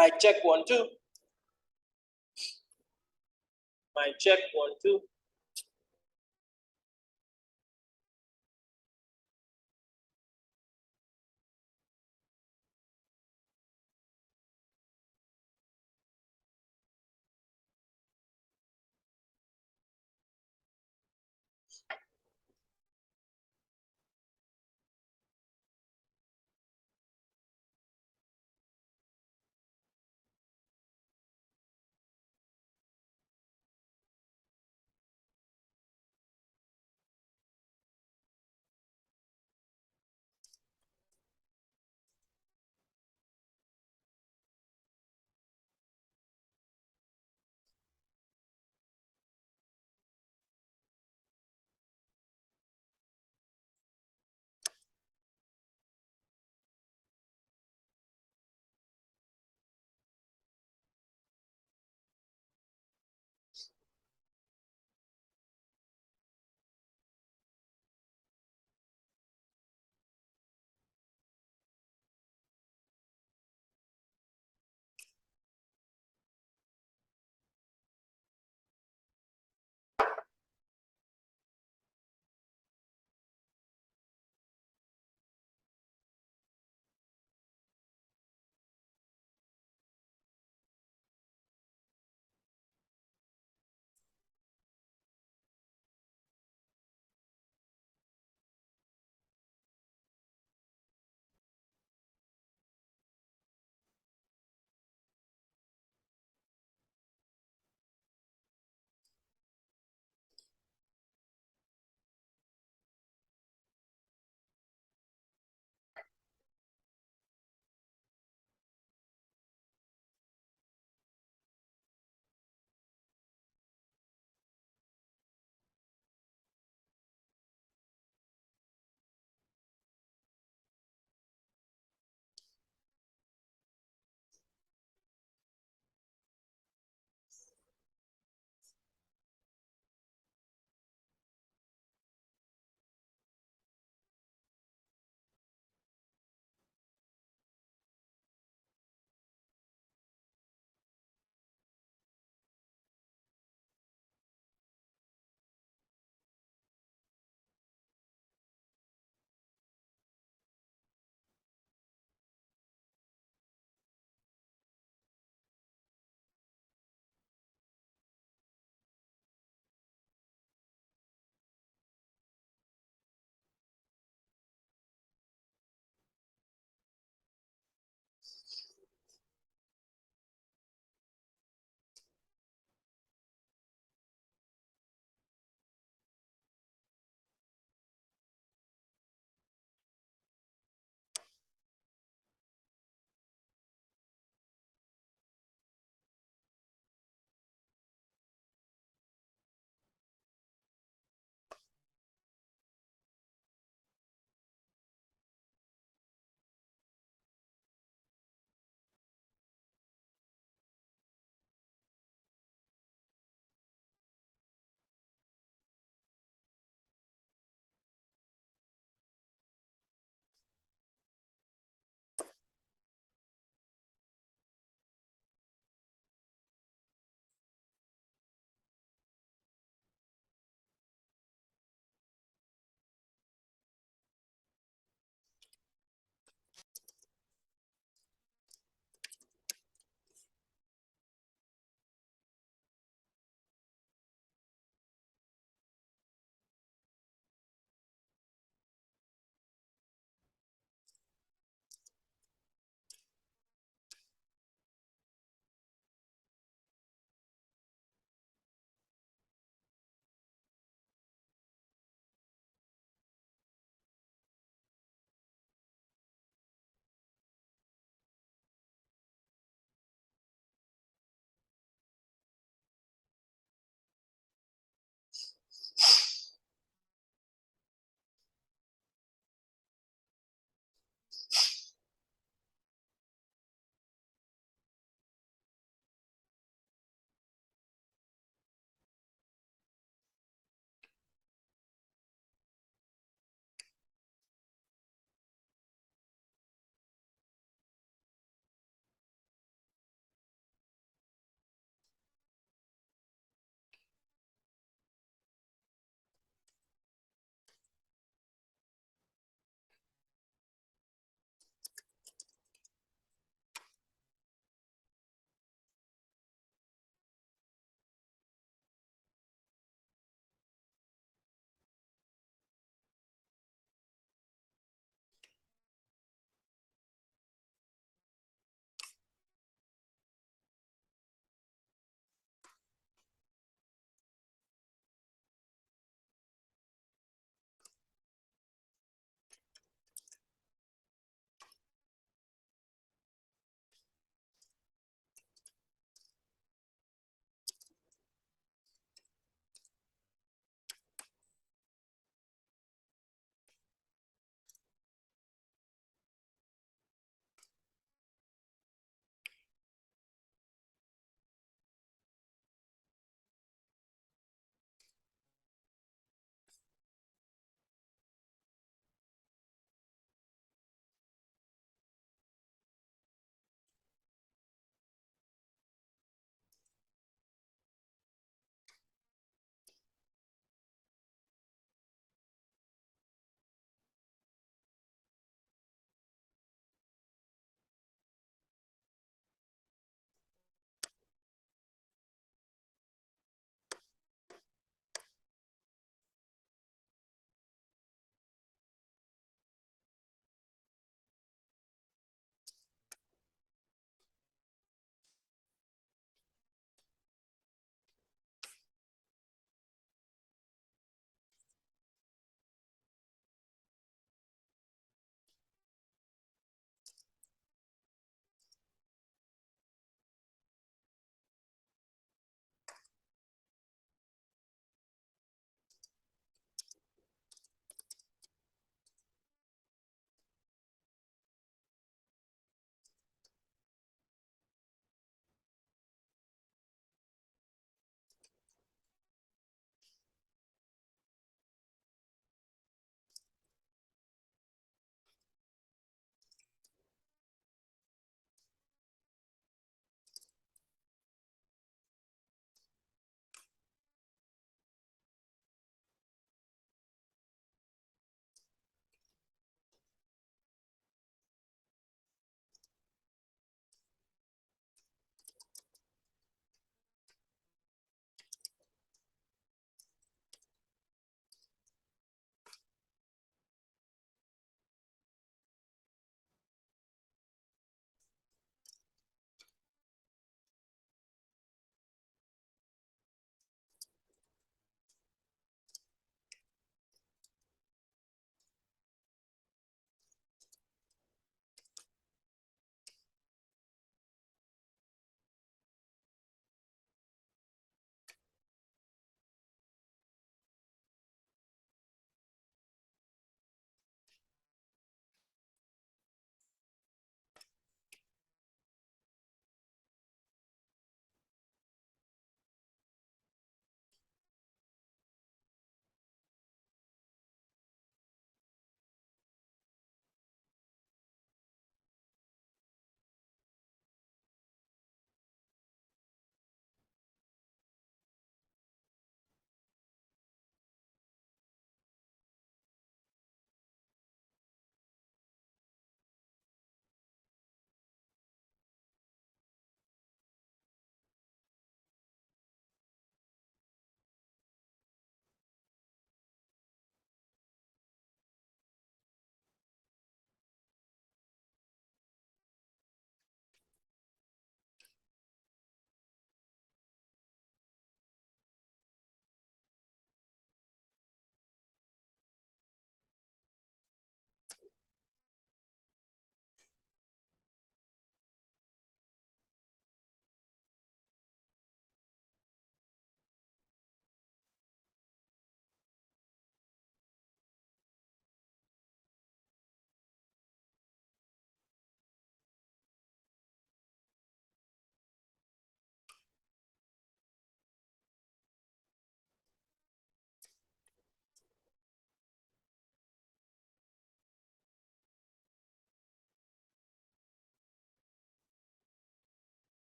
Mic check 1 2. Mic check 1 2.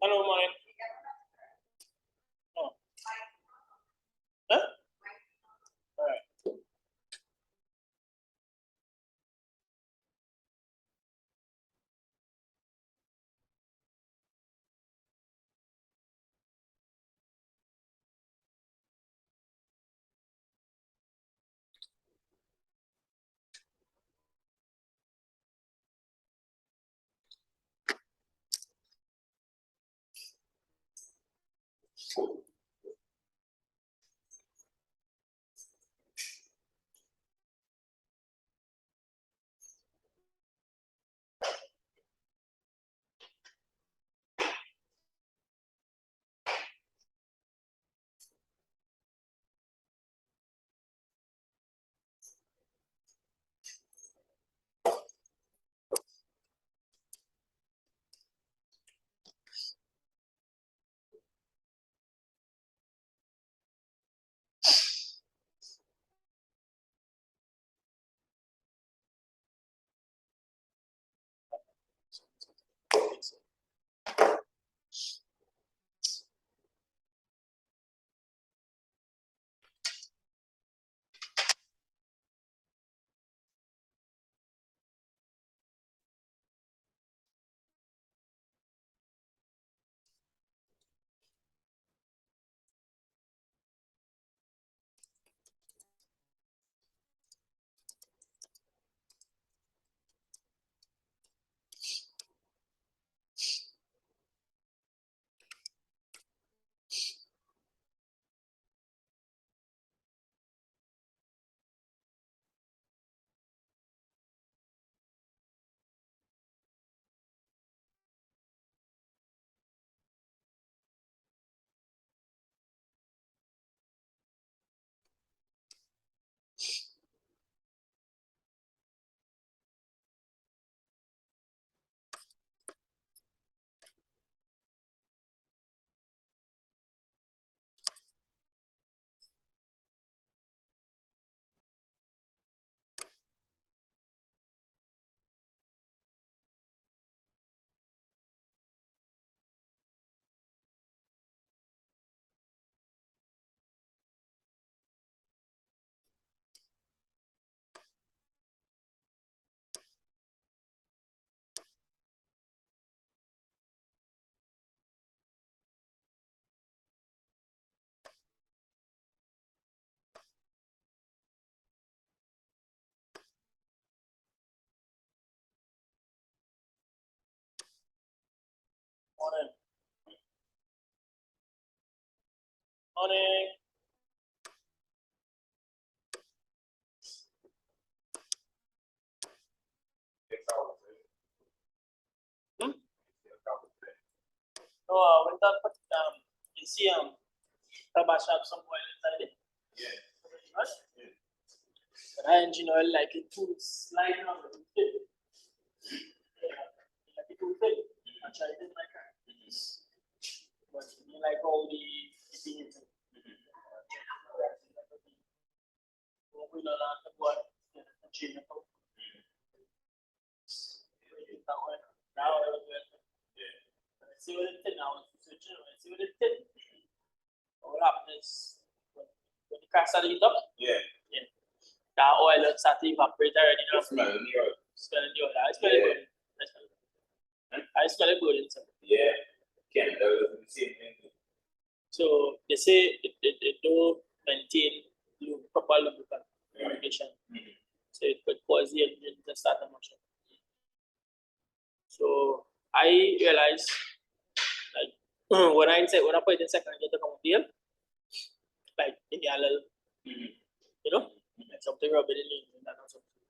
Hello, Mike. Oh. Huh? All right. Morning. No, when that put you see tabash have some oil inside it. Yeah. Right? Yeah. But I engine oil like it too slide on the tip. Yeah. Like it too thin. I tried it like that. But you like all the beans. We don't have to go and change it. Now see what it did now. See what it did. What happens when the car started heat up? Yeah. Yeah. That oil started to evaporate already. Now. Smelling the oil. Smelling the oil. I smell it good. I smell it good inside. Yeah. Can't do the same thing. So they say it do maintain proper lubrication. Mm-hmm. So it could cause the engine to start a motion. So I realized like when I put it in second engine to come up here, like in the little, you know, like something rubbing in the engine or something.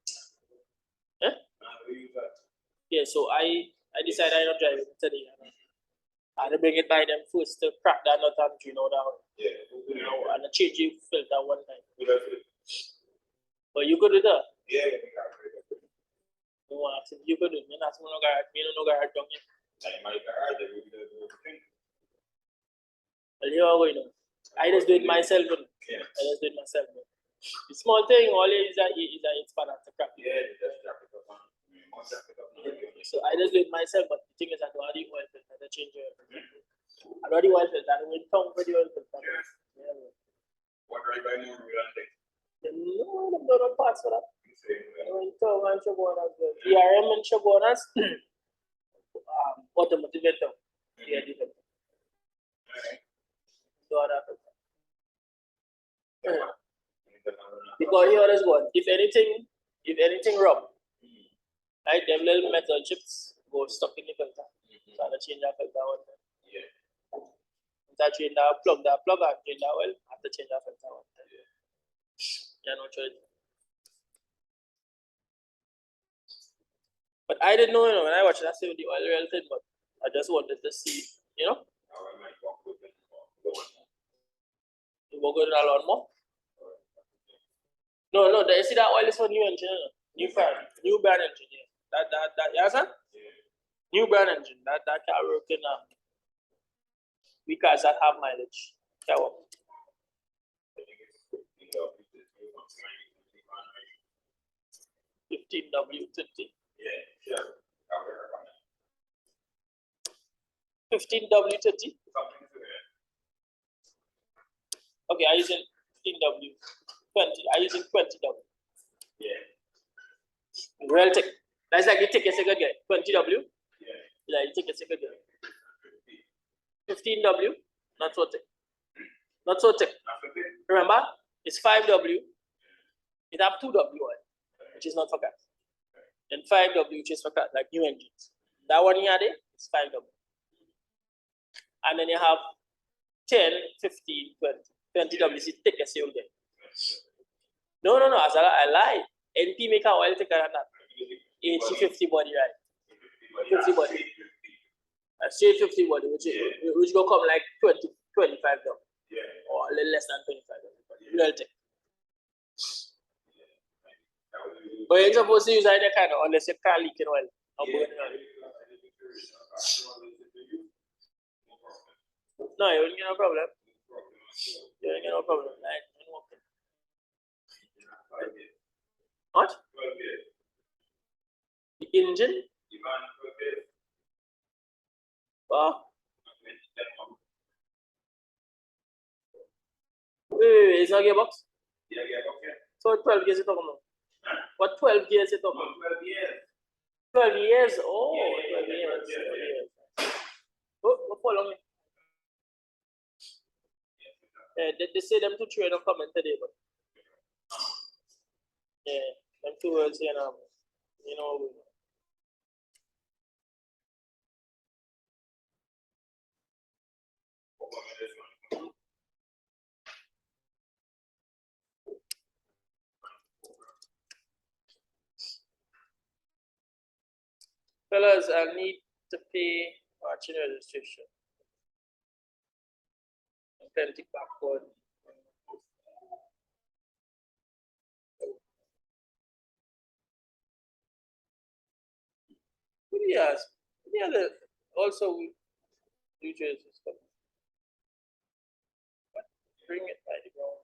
Yeah? Yeah, so I decided I don't drive it today. I had to bring it by them first to crack that nut and drain out that one. Yeah. You know, and I change the filter one time. But you could do that? Yeah, no, you could do it. That's no garage. Me no garage down here. My garage, they will do everything. Well, here we go. I just do it myself. Yeah. I just do it myself. The small thing always is that it's fun to crack. Yeah, just crack it up. So I just do it myself, but the thing is I do the oil filter, I change it. I do the oil filter, I will tongue for the oil filter. Yeah. What are you buying more real estate? No, I'm not parts for that. I went tongue and Shabonas, DRM and Shabonas, automotive filter. Yeah, the filter. So that filter. Because here is one. If anything wrong, right, them little metal chips go stuck in the filter. So I change that filter one time. Yeah. I change that plug and change that oil. I have to change that filter one time. Yeah, no choice. But I didn't know, when I watched that, I said the oil real thin, but I just wanted to see, You walk with a lot more? No, you see that oil is for new engine, new brand engine. Yeah. That, yeah, sir? New brand engine. That car work in we cars that have mileage. Can work. 15W50. Yeah, sure. 15W30. Okay, I using 15W20. I using 20W. Yeah. Real tech. That's like you take a second guy. 20W. Yeah. Yeah, you take a second guy. 15W. Not so tech. Not so tech. Remember, it's 5W. It have 2W oil, which is not for cars. And 5W, which is for cars, like new engines. That one here is 5W. And then you have 10, 15, 20. 20W is take a sale there. No, as I lie. NP make a oil take than that. 80-50 body, right? 50 body. A straight 50 body, which go come like 20, 25 dollars. Yeah. Or a little less than 25 dollars. Real take. But you're supposed to use either kind of, unless you're car leaking oil or burning oil. No, you won't get no problem. You won't get no problem. What? The engine? Oh. Wait, it's not gearbox? Yeah, gearbox, yeah. So 12 gears you're talking about? What 12 gears you're talking about? 12 years. 12 years? Oh, yeah, 12 years. 12 years. Oh, follow me. They say them two trade of comment today, but yeah, them two words here now. You know. Fellas, I need to pay marching registration. Plenty backward. Yes. Yeah, also New Jersey stuff. Bring it by the ground.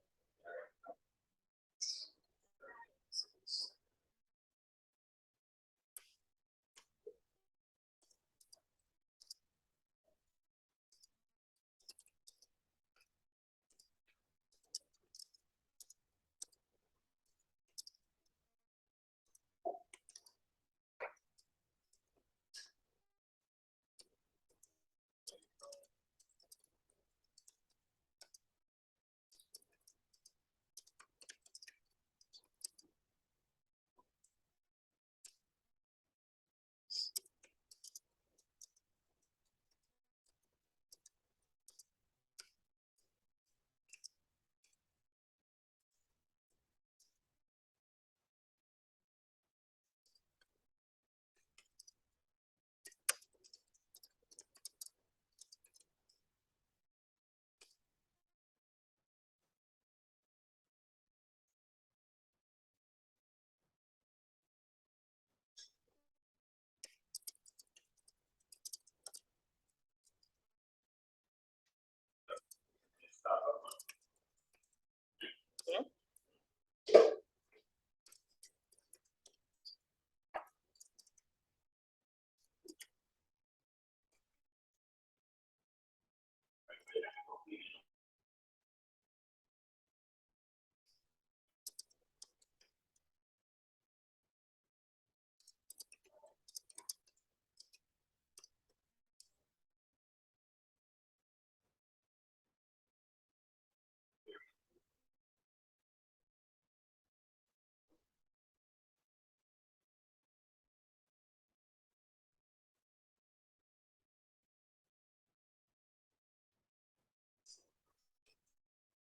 Hmm?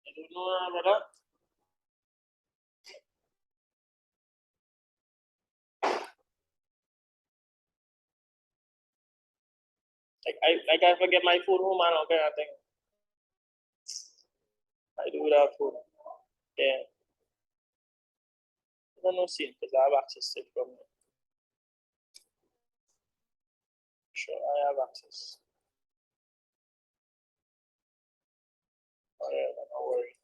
I don't know about that. Like I forget my phone home and all kind of thing. I do without phone. Yeah. I don't know scene because I have access to it from sure I have access. Oh, yeah, no worry.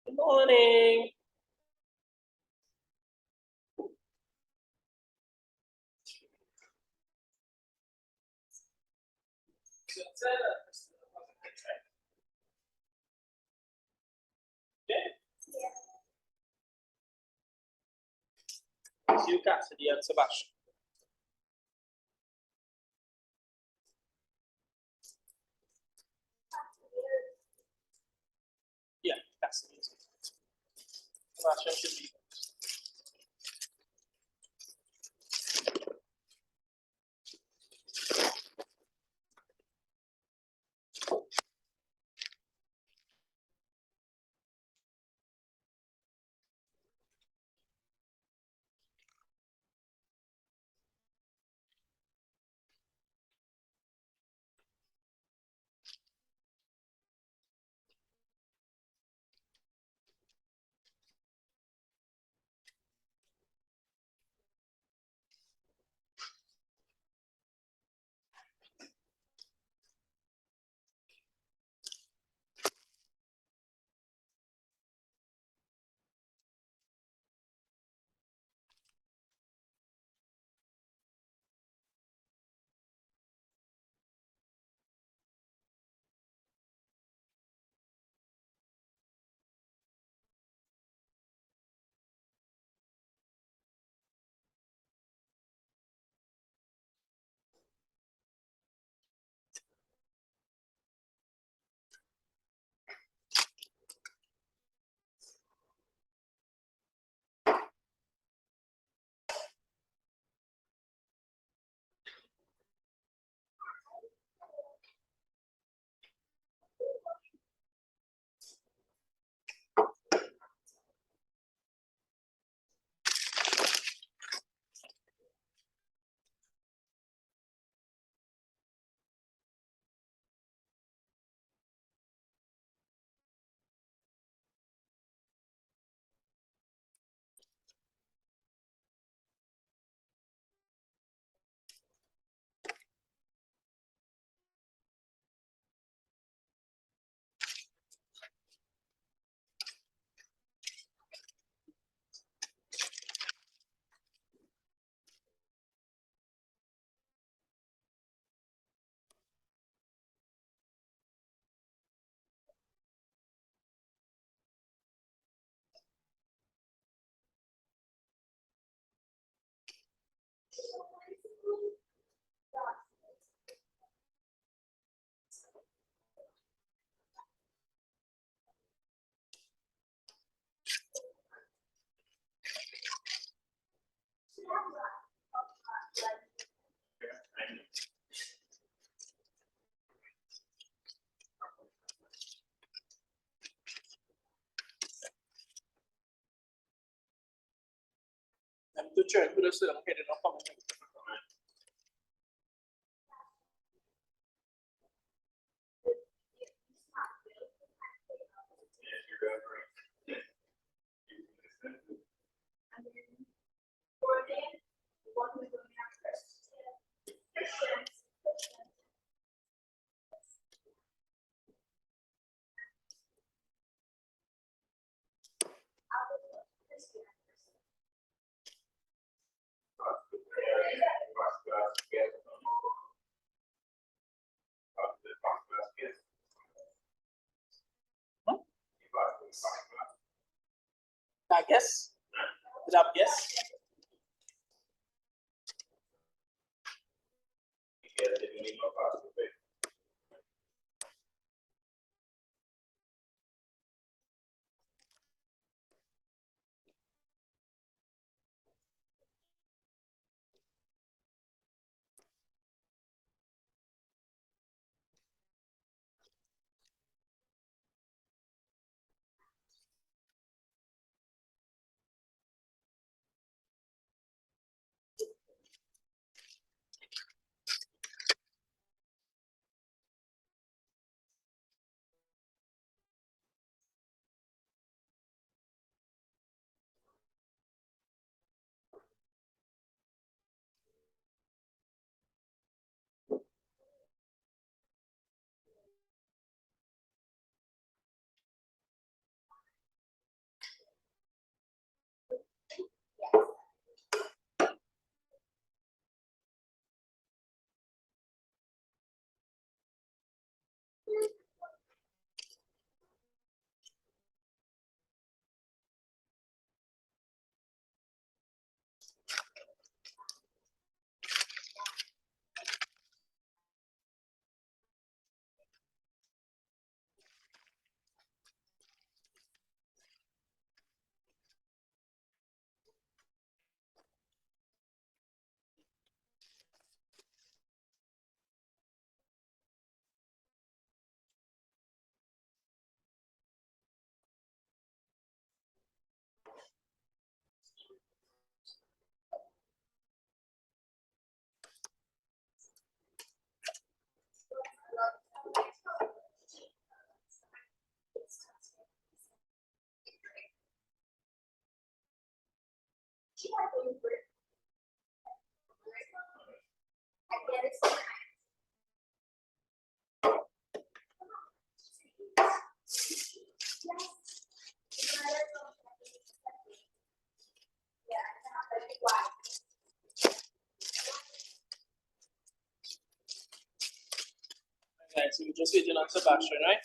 Good morning. See you, Cassidy and Sebastian. Yeah, Cassidy is. Sebastian should be. I'm too sure I'm going to okay, they're not coming. I guess. Did I guess? just waiting on Sebastian, right?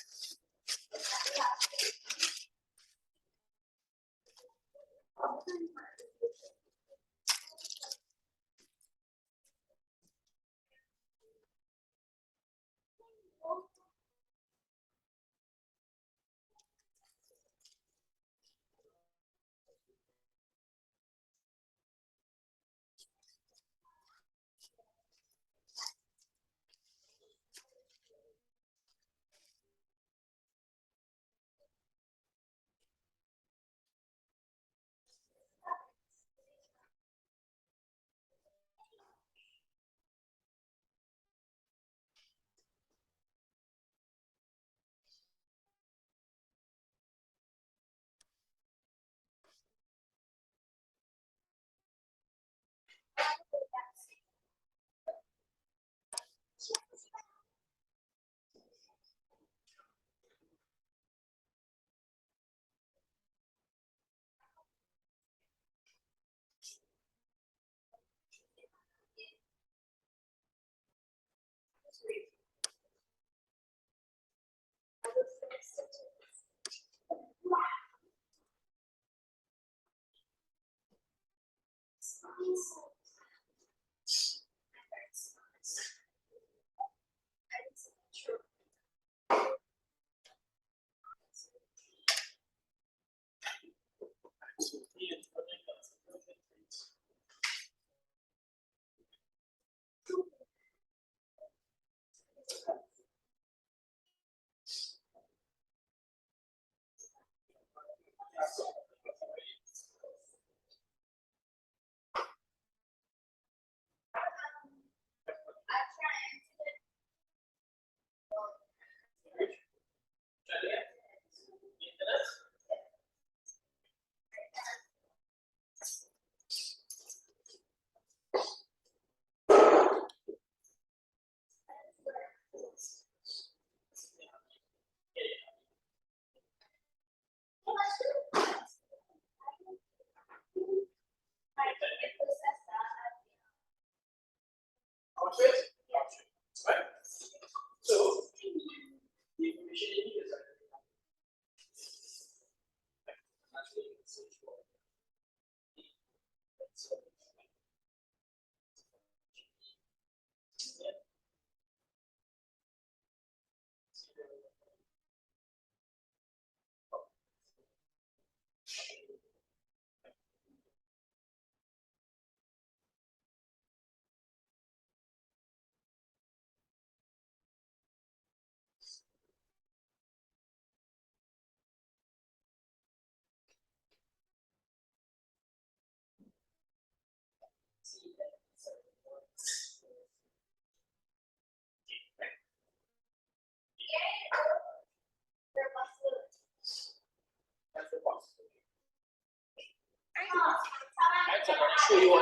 So I'm going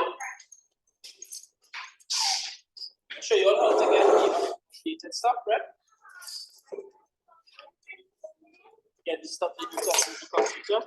to show you all how to get the updated stuff, right? Get the stuff that you talk to the computer.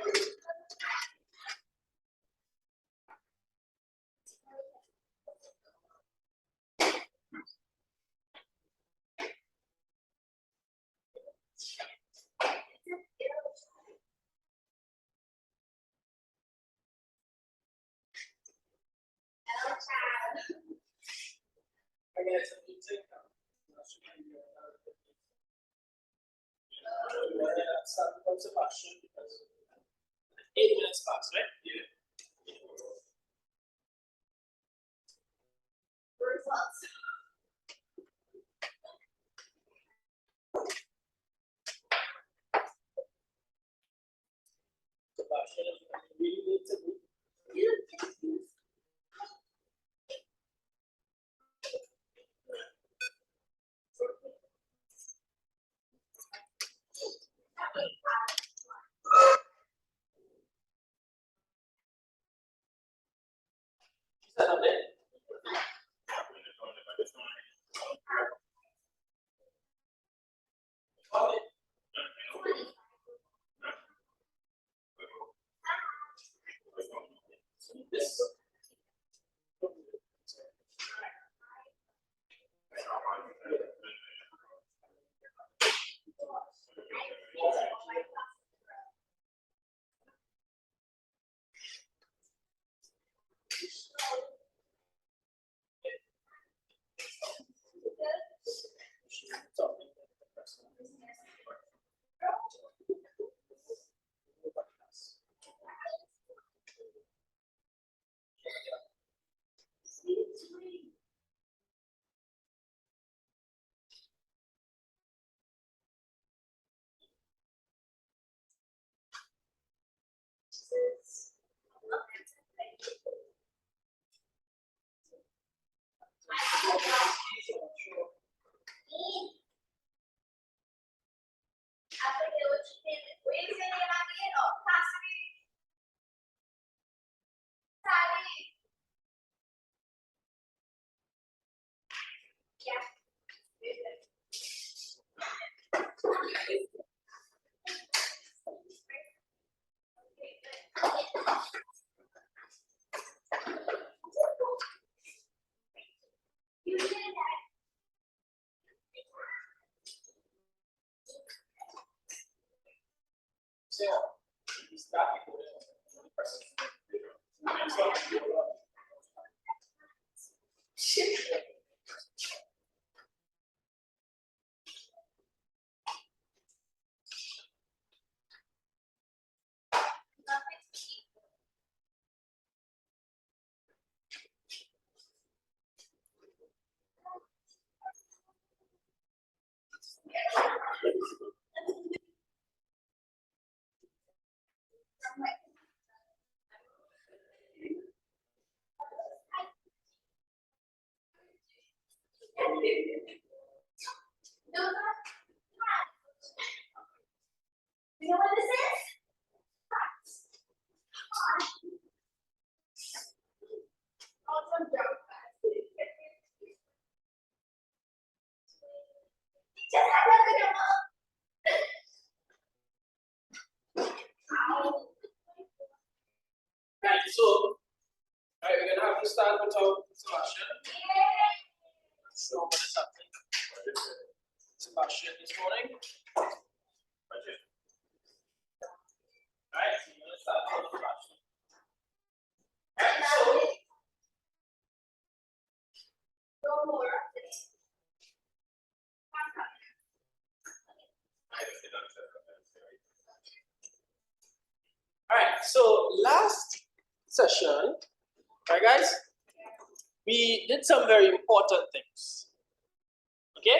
Start from Sebastian because 8 minutes past, right? Yeah. Results. Sebastian, really need to do. This You know what this is? Oh, some joke. Just have a look at Right, so, we're gonna have to start with our Sebastian. Show what is happening. Sebastian this morning. Alright, so we're gonna start with Sebastian. Alright, so no more. alright, so last session, right guys, we did some very important things. Okay?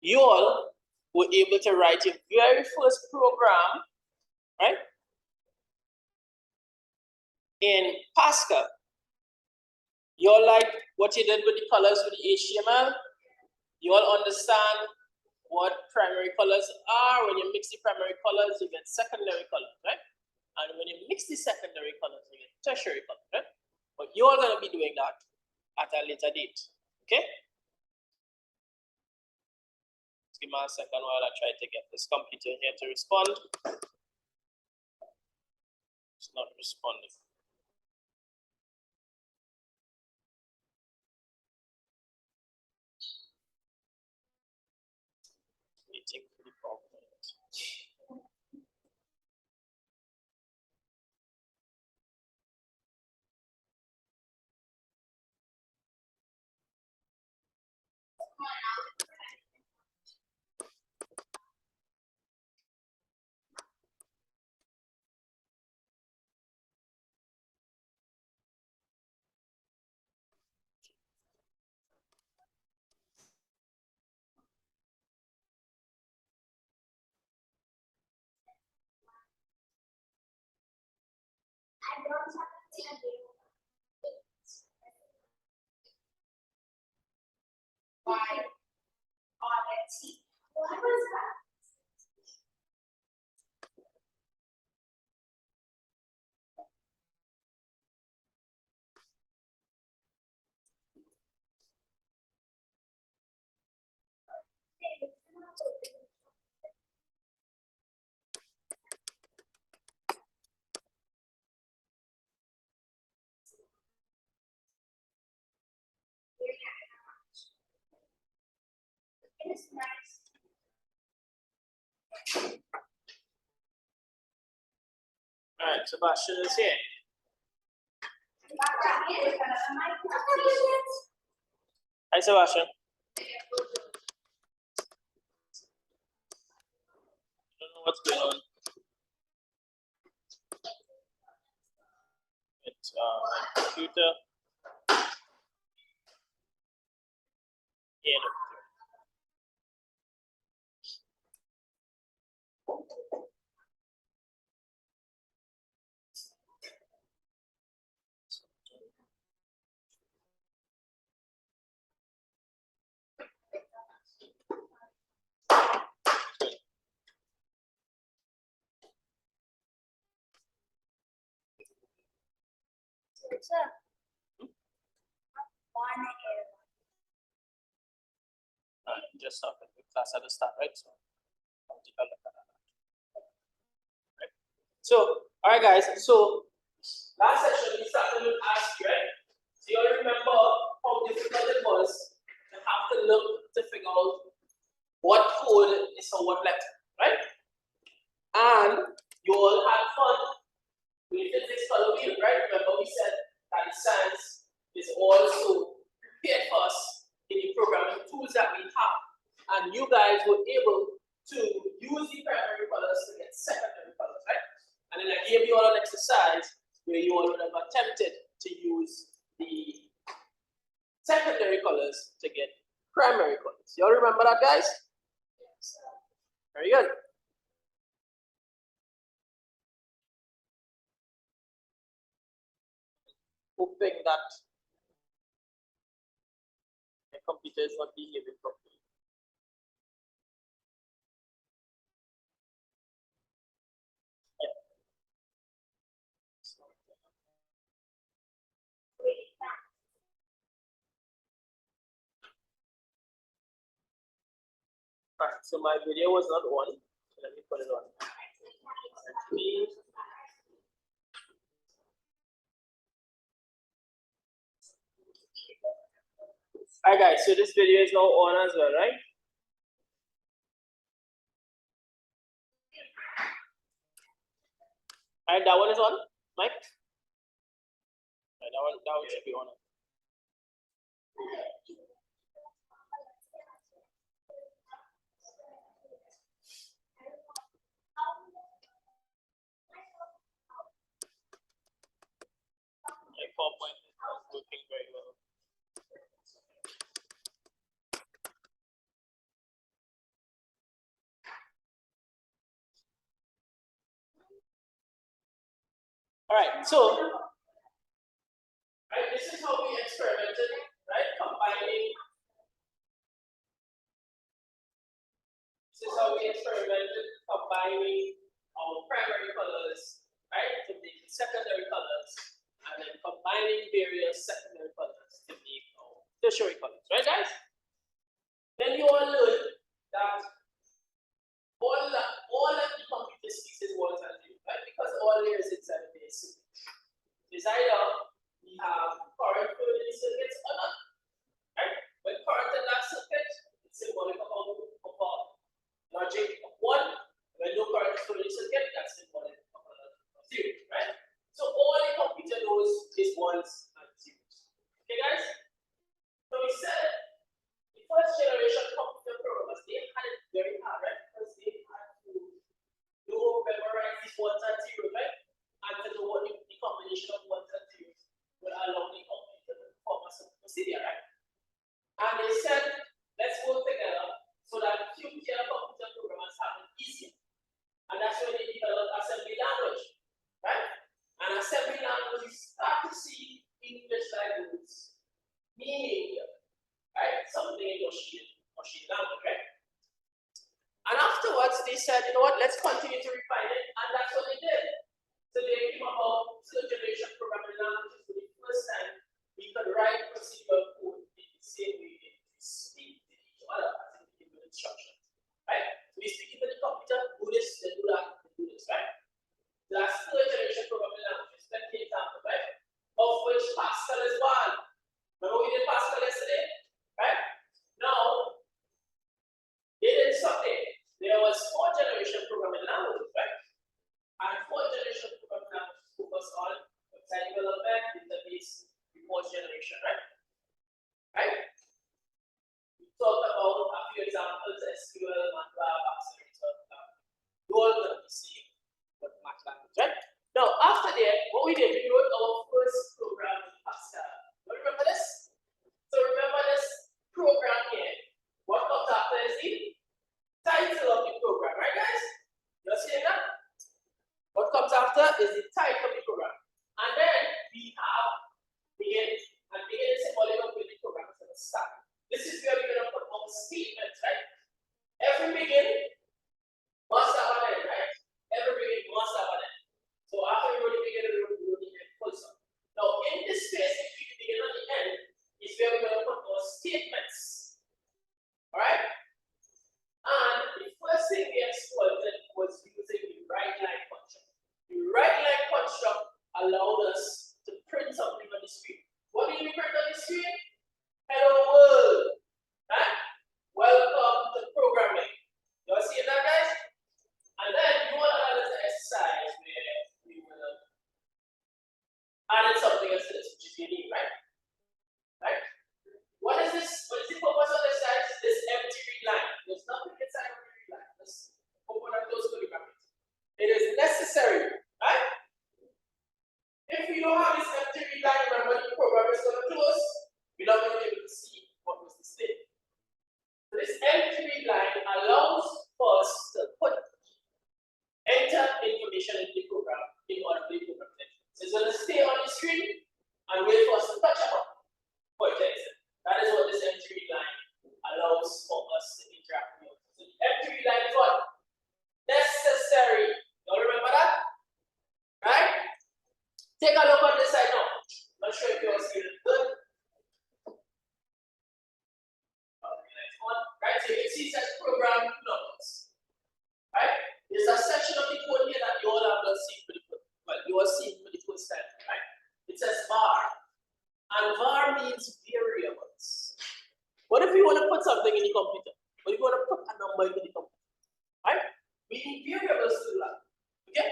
You all were able to write your very first program, right? In Pascal. You all like what you did with the colors with the HTML? You all understand what primary colors are? When you mix the primary colors, you get secondary colors, right? And when you mix the secondary colors, you get tertiary colors, right? But you're all gonna be doing that at a later date, okay? Give me a second while I try to get this computer here to respond. It's not responding. Waiting for the problem. I don't have to tell you. Why? What was that? It's nice. All right, Sebastian is here. Hi, Sebastian. I don't know what's going on. It's my computer. Yeah, just started the class at the start, right? So I'll take a look at that. Right? So, all right, guys. So last session we started with ask, right? So you all remember how difficult it was to have to look to figure out what code is for what letter, right? And one, you all had fun with physics color wheel, right? Remember we said that science is also prepared for us in the programming tools that we have. And you guys were able to use the primary colors to get secondary colors, right? And then I gave you all an exercise where you all would have attempted to use the secondary colors to get primary colors. You all remember that, guys? Very good. Hoping that my computer is not behaving properly. Yeah. Right, so my video was not on. So let me put it on. Alright guys, so this video is now on as well, right? Alright, that one is on, Mike? Alright, that one should be on. My PowerPoint is working very well. Alright, so right, this is how we experimented, right? Combining. This is how we experimented combining our primary colors, right, to make secondary colors, and then combining various secondary colors to make our tertiary colors, right, guys? Then you all learn that all of the computer speaks is one and two, right? Because all layers inside of the circuit. It's either we have current flowing in circuits or not, right? When current in that circuit, it's symbolic of logic of 1. When no current flowing in circuit, that's symbolic of 0, right? So all the computer knows is ones and zeros. Okay, guys? So we said the first generation computer programmers, they had it very hard, right? Because they had to memorize these ones and zeros, right? And to know what the combination of ones and zeros would allow the computer to perform a certain procedure, right? And they said, let's work together so that future computer programmers have it easier. And that's when they developed assembly language, right? And assembly language, you start to see English like roots, meaning, right? Something in machine language, right? And afterwards, they said, you know what, let's continue to refine it, and that's what they did. So they came about third generation programming languages for the first time. We could write procedural code in the same way we speak to each other as in given instructions, right? So we speak to the computer, do this, then do that, then do this, right? That's third generation programming languages. Let me example, right? Of which Pascal is one. Remember we did Pascal yesterday, right? Now, they did something. There was 4th generation programming languages, right? And 4th generation programming languages focus on website development, database, report generation, right? Right? We talked about a few examples: SQL, MATLAB, Accelerator. You all going to be seeing what MATLAB is, right? Now, after that, what we did, we wrote our first program in Pascal. Remember this? So remember this program here. What comes after is the title of the program, right, guys? You're seeing that? What comes after is the title of the program. And then we have begin, and begin is symbolic of the program at the start. This is where we're going to put our statements, right? Every begin must have an end, right? Every begin must have an end. So after we wrote the begin, we wrote the end full stop. Now, in this space between the begin and the end is where we're going to put our statements. All right? And the first thing we exploited was using the right line construct. The right line construct allowed us to print something on the screen. What did we print on the screen? Hello world. Right? Welcome to programming. You're necessary, right? If we don't have this empty read line, remember the program is going to close. We're not going to be able to see what was displayed. So this empty read line allows us to enter information in the program in order for the program to execute. So it's going to stay on the screen and wait for us to touch a button for it to exit. That is what this empty read line allows for us to interact with. So the empty read line is what? Necessary. Y'all remember that? Right? Take a look on this side now. Not sure if you're seeing it good. Okay, next one. Right, so you can see it says program numbers. Right? There's a section of the code here that you all have not seen for the code. Well, you all seen for the code time, right? It says var. And var means variables. What if we want to put something in the computer? What if we want to put a number into the computer? Right? We need variables to do that. Okay?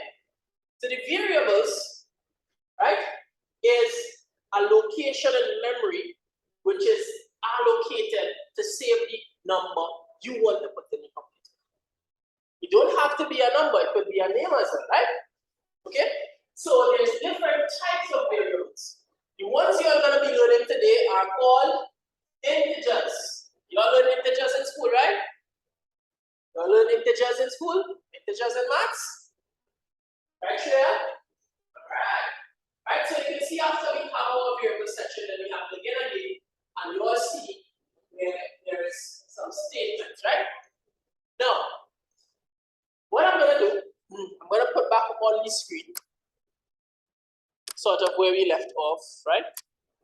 So the variables, right, is a location in memory which is allocated to save the number you want to put in the computer. It don't have to be a number, it could be a name as well, right? Okay? So there's different types of variables. The ones you are going to be learning today are called integers. You all learn integers in school, right? You all learn integers in school? Integers in maths? Right, Shreya? Alright. Right, so you can see after we have our variable section, then we have to again, and you all see where there is some statements, right? Now, what I'm going to do, I'm going to put back up on the screen sort of where we left off, right?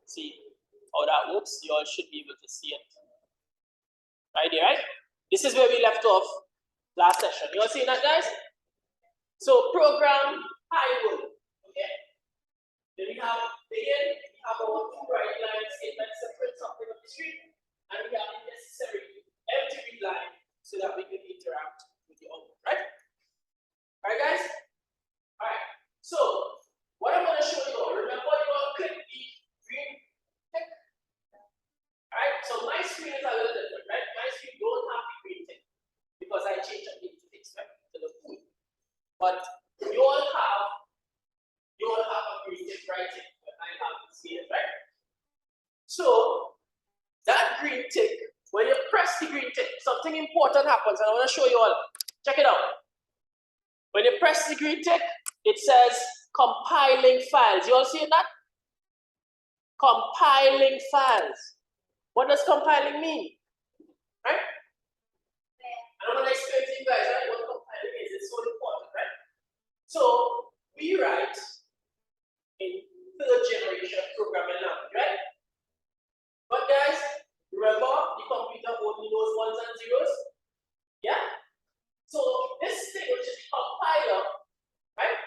See how that works. You all should be able to see it. Right there, right? This is where we left off last session. You all seen that, guys? So program I1, okay? Then we have begin, we have our two right line statements separate something on the screen, and we have the necessary empty read line so that we can interact with the output, right? Alright, guys? Alright, so what I'm going to show you all, remember you all click the green tick. Alright, so my screen is a little different, right? My screen don't have the green tick because I changed it to ticks, right? To the blue. But you all have a green tick right tick, but I haven't seen it, right? So that green tick, when you press the green tick, something important happens, and I want to show you all. Check it out. When you press the green tick, it says compiling files. You all see that? Compiling files. What does compiling mean? Right? And I'm going to explain to you guys, right, what compiling is. It's so important, right? So we write in third generation programming language, right? But guys, remember the computer only knows ones and zeros? Yeah? So this thing, which is the compiler, right,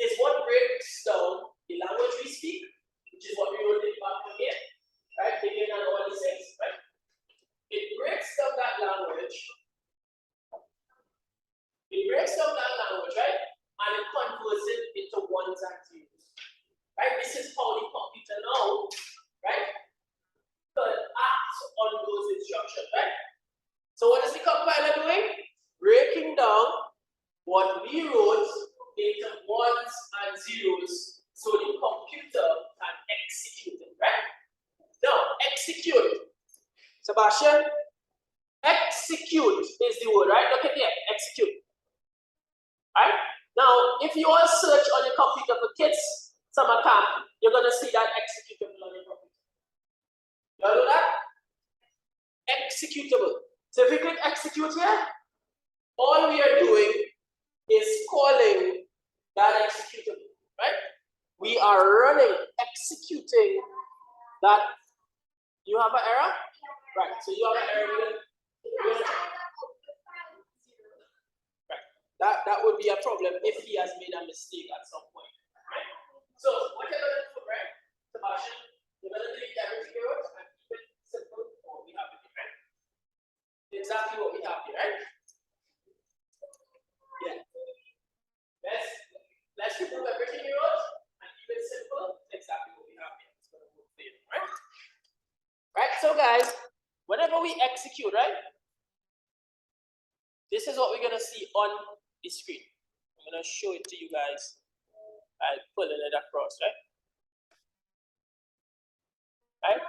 is what breaks down the language we speak, which is what we wrote in back here, right? Begin and all these things, right? It breaks down that language. It breaks down that language, right? And it converts it into ones and zeros. Right? This is how the computer now, right, can act on those instructions, right? So what is the compiler doing? Breaking down what we wrote into ones and zeros so the computer can execute it, right? Now, execute. Sebastian, execute is the word, right? Look at here, execute. Right? Now, if you all search on your computer for kids summer camp, you're going to see that executable on your computer. You all know that? Executable. So if we click execute here, all we are doing is calling that executable, right? We are running, executing that. You have an error? Right, so you have an error. Right, that would be a problem if he has made a mistake at some point, right? So what you're going to do, right, Sebastian, you're going to delete everything here and keep it simple for what we have here, right? Exactly what we have here, right? Yeah. Let's remove everything you wrote and keep it simple. Exactly what we have here. It's going to work for you, right? Right, so guys, whenever we execute, right, this is what we're going to see on the screen. I'm gonna show it to you guys by pulling it across, right? Right?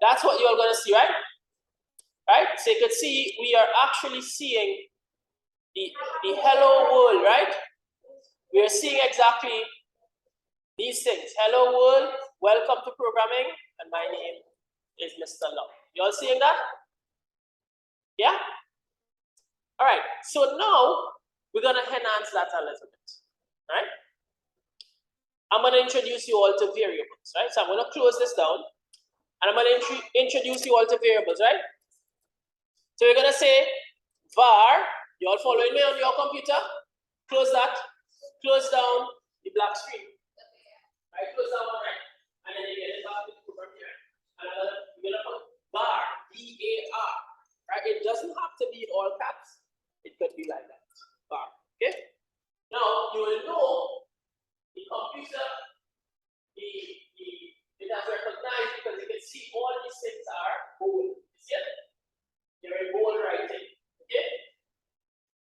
That's what you're gonna see, right? Right? So you can see we are actually seeing the hello world, right? We are seeing exactly these things. Hello world, welcome to programming, and my name is Mr. Love. You all seeing that? Yeah? All right, so now we're gonna enhance that a little bit, right? I'm gonna introduce you all to variables, right? So I'm gonna close this down, and I'm gonna introduce you all to variables, right? So we're gonna say var, you all following me on your computer? Close that, close down the black screen. Right, close that one, right? And then you get it back to the program here. And we're gonna put var, V-A-R, right? It doesn't have to be in all caps. It could be like that, var, okay? Now, you will know the computer, it has recognized because you can see all these things are bold. You see it? They're in bold writing, okay?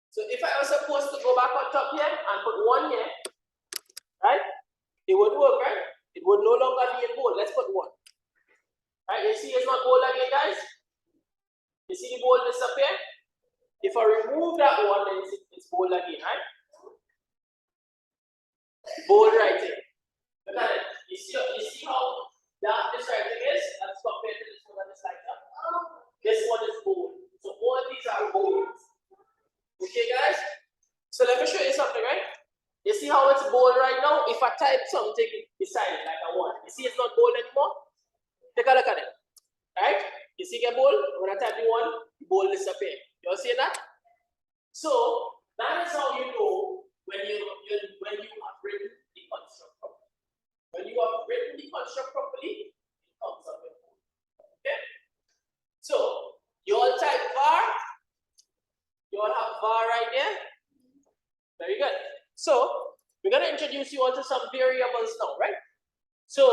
So if I was supposed to go back on top here and put 1 here, right? It would work, right? It would no longer be in bold. Let's put 1. Right? You see it's not bold again, guys? You see the bold disappear? If I remove that 1, then it's bold again, right? Bold writing. Look at it. You see how dark this writing is as compared to this one that is lighter? This one is bold. So all these are bold. Okay, guys? So let me show you something, right? You see how it's bold right now? If I type something beside it, like a 1, you see it's not bold anymore? Take a look at it. Right? You see get bold? When I type the 1, bold disappear. You all see that? So that is how you know when you have written the construct properly. When you have written the construct properly, it comes up with bold. Okay? So you all type var. You all have var right there. Very good. So we're going to introduce you all to some variables now, right? So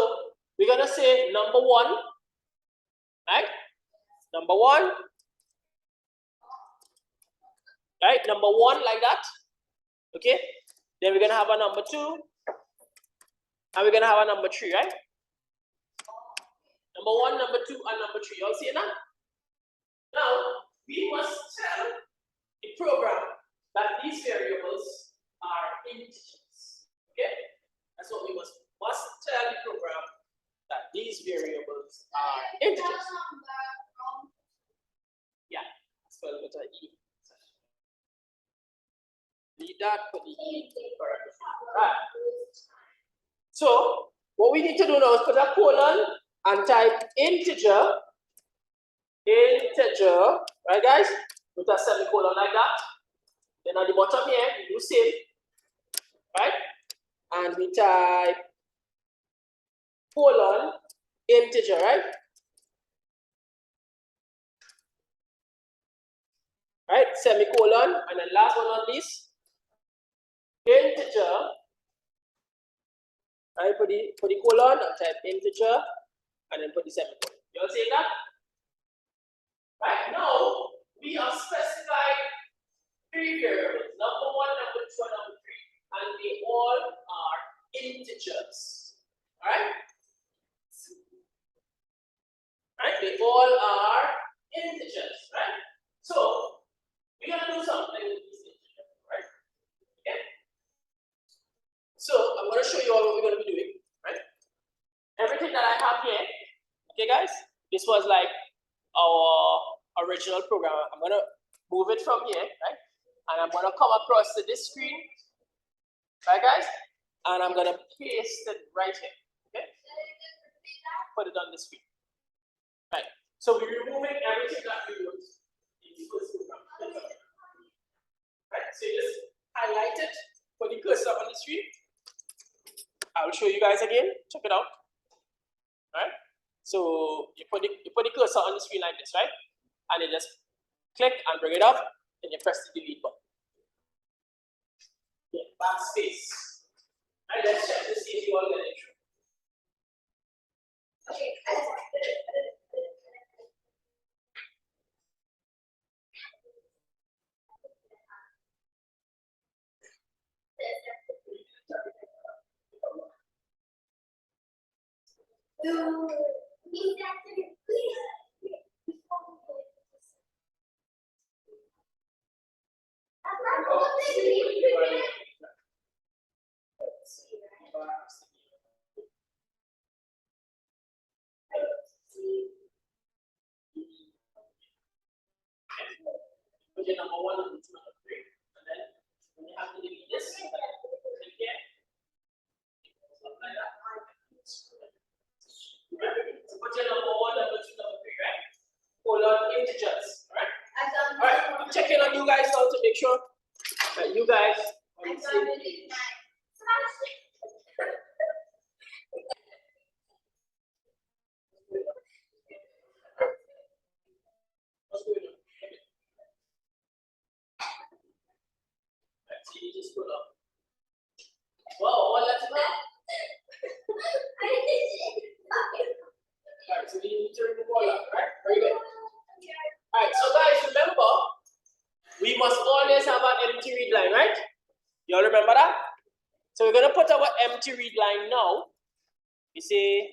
we're going to say number 1, right? Number 1, right? Number 1 like that, okay? Then we're going to have a number 2, and we're going to have a number 3, right? Number 1, number 2, and number 3. You all see that? Now, we must tell the program that these variables are integers, okay? That's what we must tell the program, that these variables are integers. Yeah, spell with an E. Leave that for the E. Right. So, what we need to do now is put a colon and type integer, right guys? With a semicolon like that. Then at the bottom here, we do same, right? And we type colon integer, right? Right, semicolon, and then last but not least, integer. Right, put the colon and type integer, and then put the semicolon. You all see that? Right now, we have specified 3 variables: number 1, number 2, and number 3, and they all are integers. All right? Right? They all are integers, right? So we're gonna do something with these integers, right? Okay. So I'm gonna show you all what we're gonna be doing, right? Everything that I have here, okay, guys. This was like our original program. I'm gonna move it from here, right? And I'm gonna come across to this screen, right, guys? And I'm gonna paste it right here. Okay. Put it on the screen. Right. So we're removing everything that we used in the first program. Right. So you just highlight it, put the cursor on the screen. I will show you guys again. Check it out. Right. So you put the cursor on the screen like this, right? And you just click and bring it up, and you press the delete button. Yeah, backspace. Right. Let's check to see if you all get it through. Okay. Put your number 1, number 2, number 3, and then when you have to delete this, click here. Something like that. So put your number 1, number 2, number 3, right? Hold on integers, right? Alright, I'm checking on you guys now to make sure that you guys are on the same page. What's going on? Let's see, you just pull up. Whoa, what let's go? Alright, so we need to remove all that, right? Very good. Alright, so guys, remember, we must always have an empty read line, right? You all remember that? So we're going to put our empty read line now. You say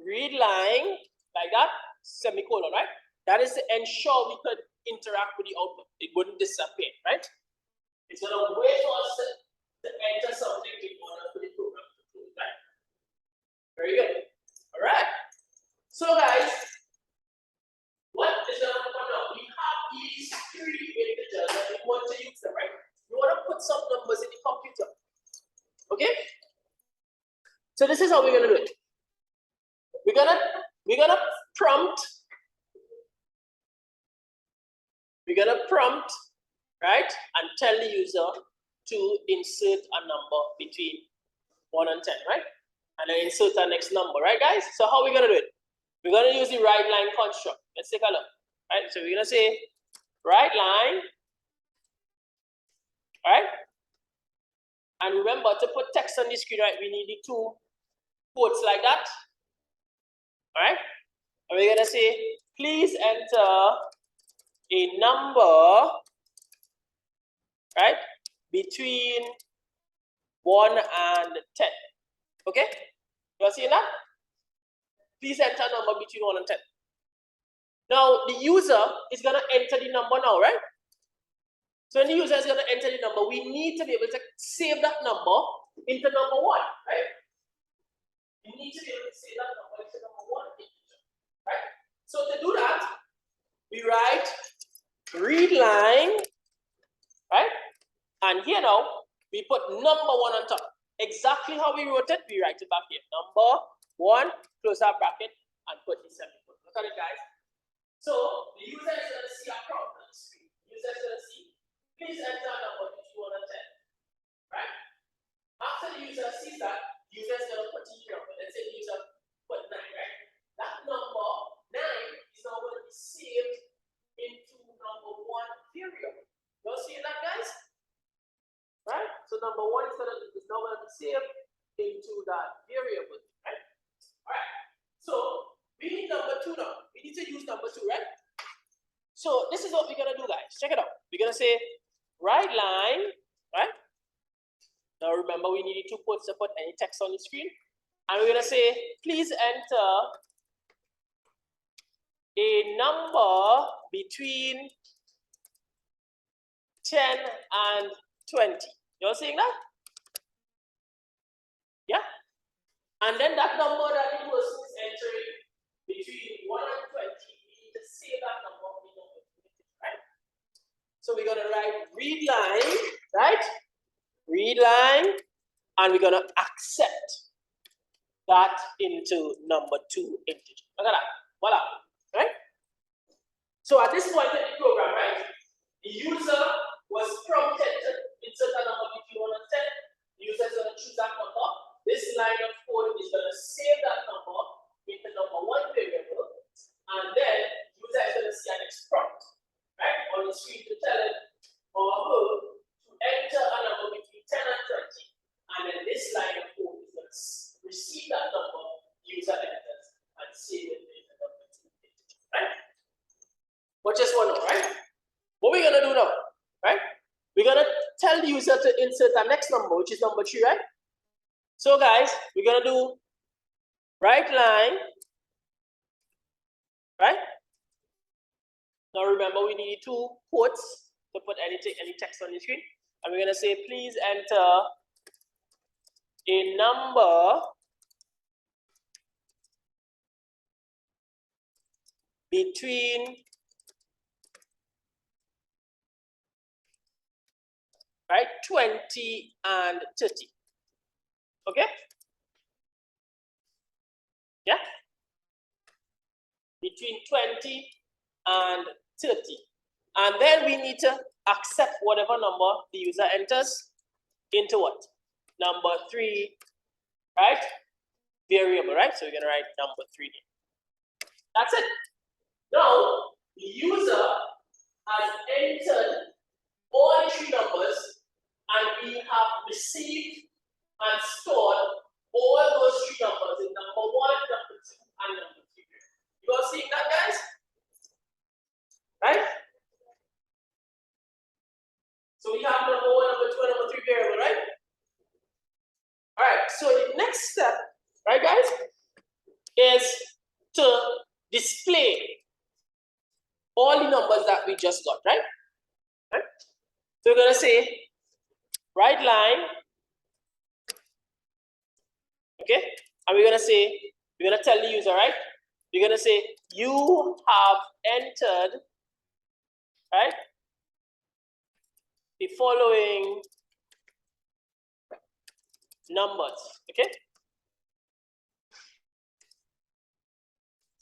read line like that, semicolon, right? That is to ensure we could interact with the output. It wouldn't disappear, right? It's going to wait for us to enter something in order for the program to close, right? Very good. All right. So guys, what is going to happen now? We have these 3 integers and we want to use them, right? We want to put some numbers in the computer. Okay? So this is how we're going to do it. We're gonna prompt. We're gonna prompt, right? And tell the user to insert a number between 1 and 10, right? And then insert our next number, right, guys? So how are we gonna do it? We're gonna use the right line construct. Let's take a look. Right? So we're gonna say right line, right? And remember to put text on the screen, right? We need the 2 quotes like that. All right, and we're gonna say, please enter a number, right, between 1 and 10. Okay, you all see that? Please enter a number between 1 and 10. Now the user is gonna enter the number now, right? So when the user is gonna enter the number, we need to be able to save that number into number 1, right? You need to be able to say that number is number 1 integer, right? So to do that, we write read line, right? And here now, we put number 1 on top. Exactly how we wrote it, we write it back here. Number 1, close our bracket, and put the semicolon. Look at it, guys. So the user is going to see a prompt on the screen. The user is going to see, please enter a number between 1 and 10, right? After the user sees that, the user is going to put in here. Let's say the user put 9, right? That number 9 is now going to be saved into number 1 variable. You all see that, guys? Right? So number 1 is now going to be saved into that variable, right? All right. So we need number 2 now. We need to use number 2, right? So this is what we're going to do, guys. Check it out. We're going to say right line, right? Now remember, we need 2 quotes to put any text on the screen. And we're going to say, please enter a number between 10 and 20. You all seeing that? Yeah? And then that number that the person is entering between 1 and 20, we need to save that number in number 20, right? So we're going to write read line, right? Read line, and we're going to accept that into number 2 integer. Look at that. Voila. Right? So at this point in the program, right, the user was prompted to insert a number between 1 and 10. The user is going to choose that number. This line of code is going to save that number into number 1 variable, and then the user is going to see an next prompt, right, on the screen to tell it or her to enter a number between 10 and 20, and then this line of code is going to receive that number, user enters, and save it in the number 2 integer, right? But just one, right? What we're going to do now, right? We're going to tell the user user to insert our next number, which is number 3, right? So guys, we're gonna do right line, right? Now remember, we need 2 quotes to put any text on the screen. And we're gonna say, please enter a number between, right, 20 and 30. Okay? Yeah? Between 20 and 30. And then we need to accept whatever number the user enters into what? Number 3, right? Variable, right? So we're gonna write number 3. That's it. Now, the user has entered all the 3 numbers, and we have received and stored all those 3 numbers in number 1, number 2, and number 3. You all seeing that, guys? Right? So we have number 1, number 2, and number 3 variable, right? All right, so the next step, right, guys, is to display all the numbers that we just got, right? Right? So we're gonna say right line, okay? And we're gonna tell the user, right? We're gonna say you have entered, right, the following numbers, okay?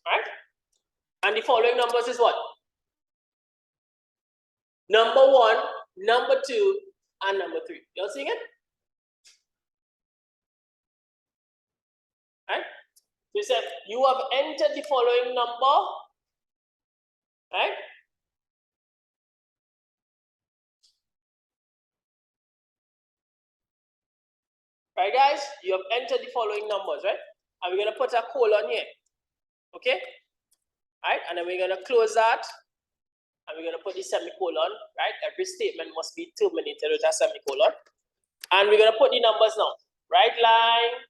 Right? And the following numbers is what? Number 1, number 2, and number 3. You all seeing it? Right? So you said you have entered the following number, right? Right, guys? You have entered the following numbers, right? And we're gonna put a colon here, okay? Right? And then we're gonna close that, and we're gonna put the semicolon, right? Every statement must be terminated with a semicolon. And we're gonna put the numbers now. Right line,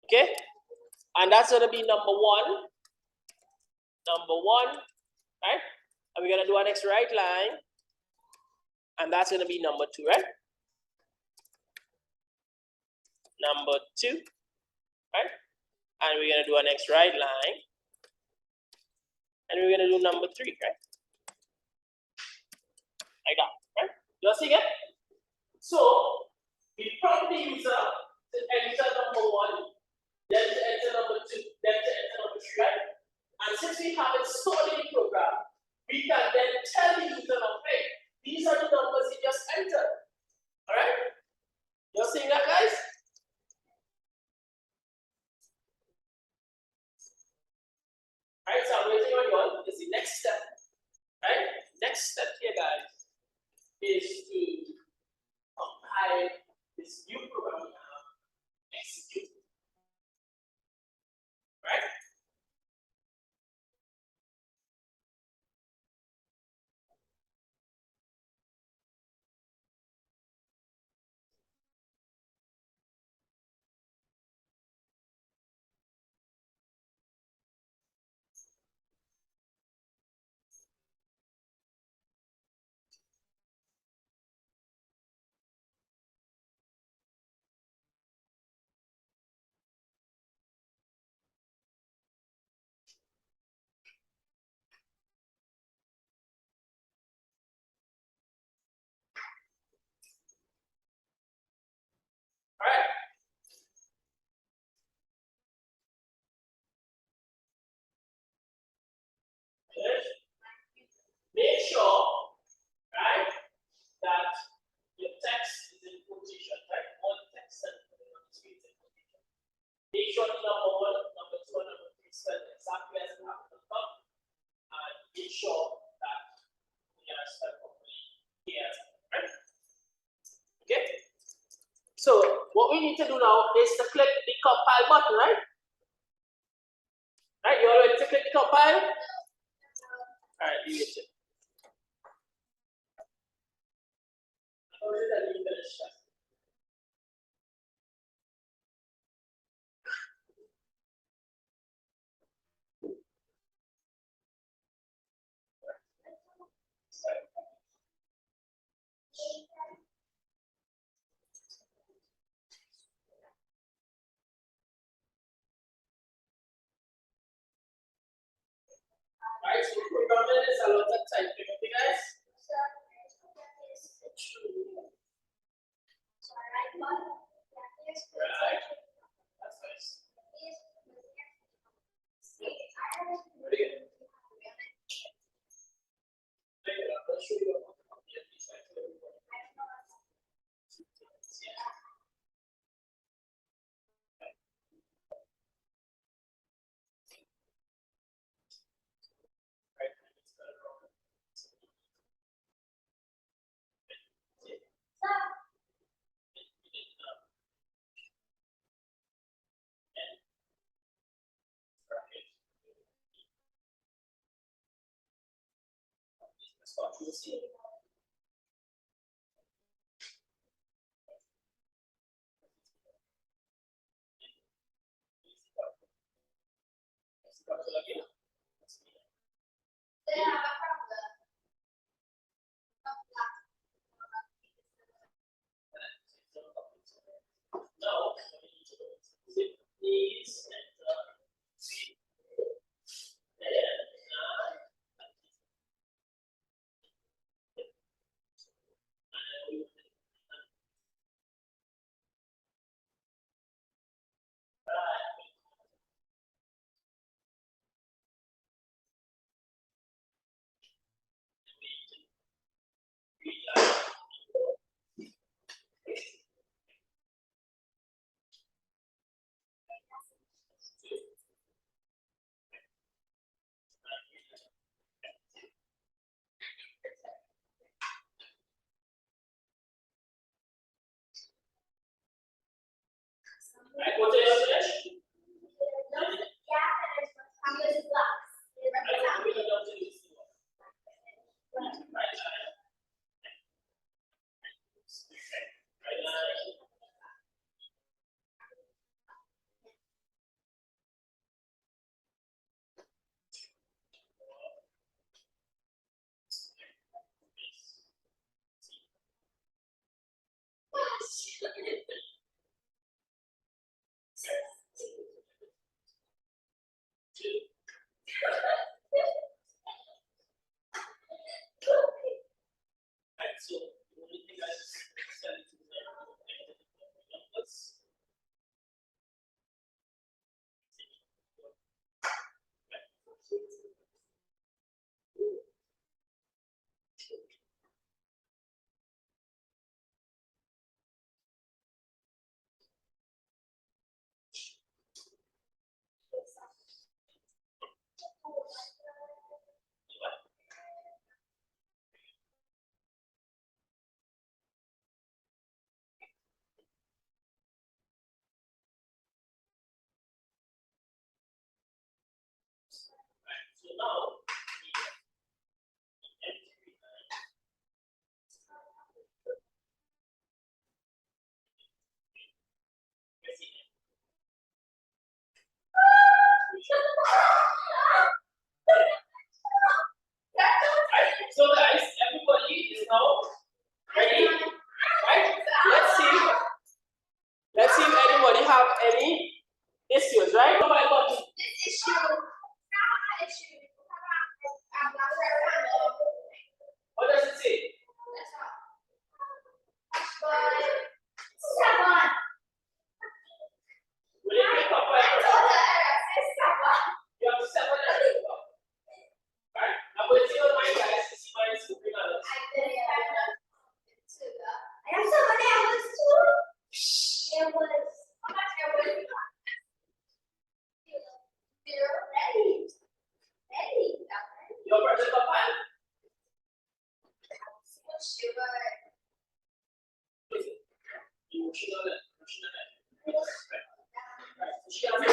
okay? And that's gonna be number 1, right? And we're gonna do our next right line, and that's gonna be number 2, right? Number 2, right? And we're gonna do our next right line, and we're gonna do number 3, right? Like that, right? You all see it? So we prompt the user to enter number 1, then to enter number 2, then to enter number 3, right? And since we have it stored in the program, we can then tell the user, hey, these are the numbers he just entered. All right? You're seeing that, guys? All right, so I'm waiting on you all. This is the next step. Right? Next step here, guys, is to compile this new program we have, execute. Right? All right. Make sure, right, that your text is in quotation, right? All the text and on the screen is in quotation. Make sure the number 1, number 2, and number 3 spelled exactly as it happened on top, and make sure that they are spelled properly here, right? Okay. So what we need to do now is to click the compile button, right? Right? You all ready to click the compile? All right, leave it. Right, so programming is a lot of typing, okay guys? Right. That's nice. Very good. Very good. I'll show you what these types of everybody. Right. You'll see. No, these and right, what is this? Right, so the only thing I said to let's so now so guys, everybody is now ready, right? Let's see if anybody have any issues, right? Nobody got to. What does it say? Will it pick up right? You have 7 and 8. Right? I'm going to see on my guys to see my scooping on it. Your brother Papa? You should know that. You should know that. Right. So she has a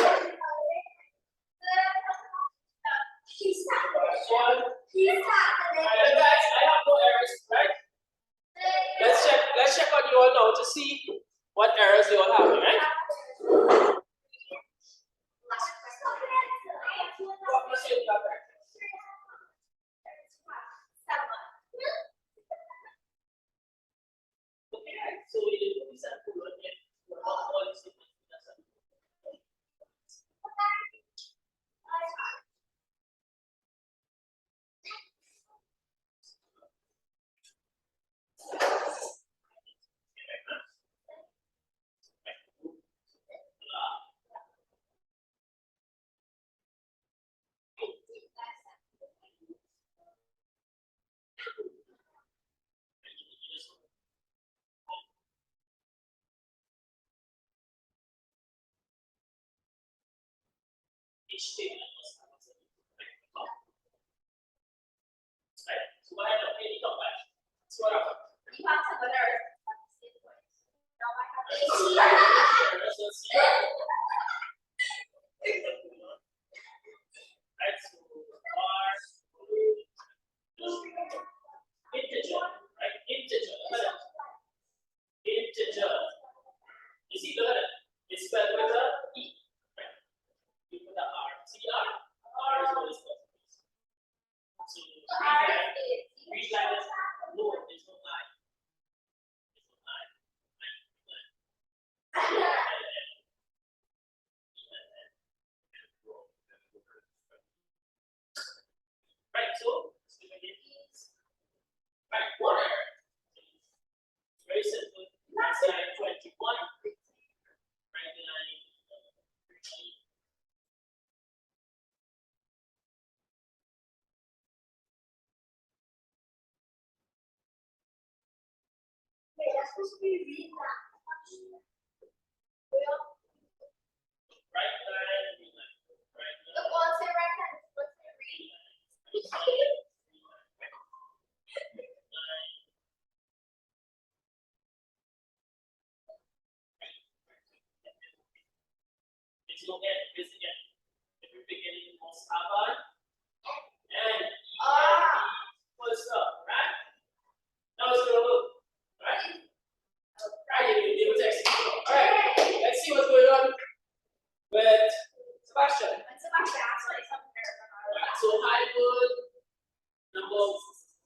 one. Guys, I have no errors, right? Let's check on you all now to see what errors you all have, right? So we did put this sample on here. All these statements. Each statement must have a certain right? So what happened? Okay, you come back. So what happened? You have to learn. Right, so R integer, right? Integer. Integer. You see, look at it. It's spelled with a E. Right? You put the R. See R? R is what is called. So read like this. No, there's no I. There's no I. Right, so right, one error. Very simple. That's line 21. Right, line 13. Wait, that's supposed to be read that. Right line, green line. Right line. Look, what's it right hand? What's it read? It's no end, it's again. Every beginning must have an and full stop, right? Now it's gonna look, right? Right, you're able to execute. Alright, let's see what's going on with Sebastian. What's about that? That's like something there. Right, so Hollywood, numbers.